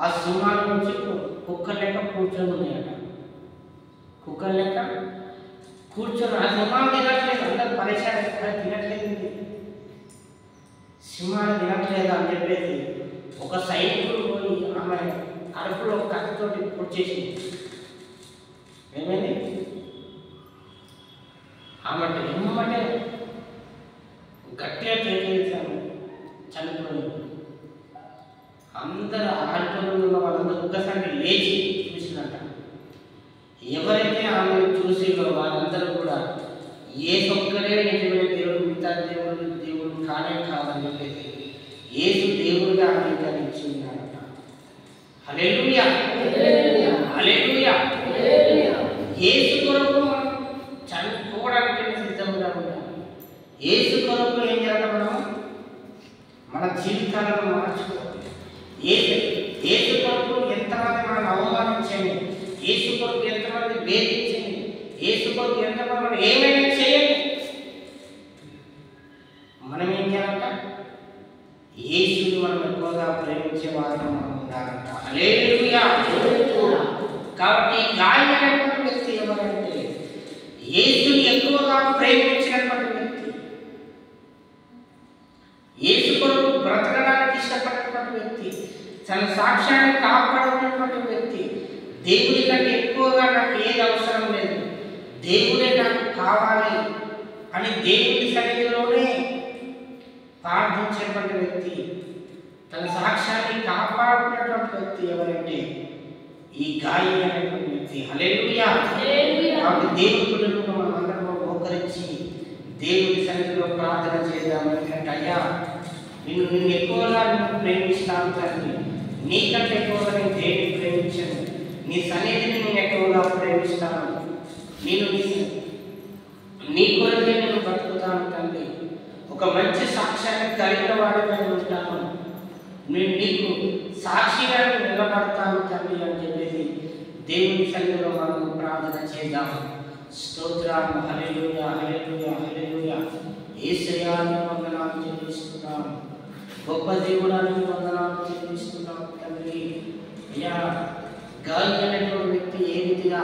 ఆ సింహాల నుంచి కుక్కర్ లెక్క కూర్చొని ఉన్నాయట, కుక్కర్ లెక్క కూర్చొని ఆ సింహాలు తినట్లేదు, అందరూ పరిచయం తినట్లేదు, సింహాలు తినట్లేదు అని చెప్పేసి ఒక సైనికుడు పోయి ఆమె కడుపులో కత్తితోటి పొడిచేసింది. ఏమైంది? ఆమె ఏమంటే గట్టిగా కేకేసాము, చనిపోయింది. అందరూ ఆడుకొని ఉన్న వాళ్ళందరూ ఒక్కసారి లేచి చూసినట్ట. ఎవరైతే ఆమెను చూసిరో వాళ్ళందరూ కూడా యేసు ఒక్కడే నిజమైన దేవుడు, మిగతా దేవుడు కానే కాదని చెప్పేసి యేసు దేవుడిగా అంగీకరించి ఉన్నాడట. హల్లెలూయా, హల్లెలూయా. యేసు కొరకు చనిపోవడానికి సిద్ధంగా ఉంటాం. యేసు కొరకు ఏం చేయాలి? మనం మన జీవితాలను మార్చుకోవాలి. యేసు కొరకు ఎంతమంది మనం అవమానించండి, యేసు కొరకు ఎంతమంది వేధించండి, యేసు కొరకు ఎంతమంది మనం ఏమైనా చేయండి, మనం ఏం చేయాలంట? యేసుని మనం ఎక్కువగా ప్రేమించే వారిని మనం ఉండాలంట. హల్లెలూయా. కాబట్టి గాయి అనేటువంటి వ్యక్తి ఎవరంటే యేసుని ఎక్కువగా ప్రేమించినటువంటి వ్యక్తి, యేసు కొరకు బ్రతకడానికి ఇష్టపడినటువంటి వ్యక్తి, తన సాక్ష్యాన్ని కాపాడుకున్నటువంటి వ్యక్తి, దేవుడి కంటే ఎక్కువగా నాకు ఏది అవసరం లేదు, దేవుడే నాకు కావాలి అని దేవుడి సన్నిధిలోనే ప్రార్థించేటువంటి వ్యక్తి, తన సాక్ష్యాన్ని కాపాడుకున్నటువంటి వ్యక్తి ఎవరంటే ఈ గాయి అనేటువంటి వ్యక్తి. హల్లెలూయా. కాబట్టి దేవుడి బిడ్డలను మనం అందరం మోకరించి దేవుడి సన్నిధిలో ప్రార్థన చేద్దాం. ఎందుకంటే అయ్యా నిన్ను ఎక్కువగా నేను ప్రేమిస్తాను తండ్రి, నీకంటే ఎక్కువగా నేను దేవుని ప్రేమించాను, నీ సన్నిధిని నేను ఎక్కువగా ప్రేమిస్తాను, నేను నీ కొరకే నేను బ్రతుకుతాను తండ్రి, ఒక మంచి సాక్ష్యాన్ని కలిగిన వాడిగా ఉంటాను, నేను నీకు సాక్షిగా నిలబడతాను తండ్రి అని చెప్పేసి దేవుని సన్నిధిలో మనం ప్రార్థన చేద్దాం. స్తోత్రం. హల్లెలూయా, హల్లెలూయా, హల్లెలూయా. యేసయ్యా నీకు వందనాలు చెల్లిస్తున్నాం, గొప్ప దేవుడా నీకు వందనాలు చెల్లిస్తున్నాం తండ్రి. అయ్యా గాయి అనేటువంటి వ్యక్తి ఏ రీతిగా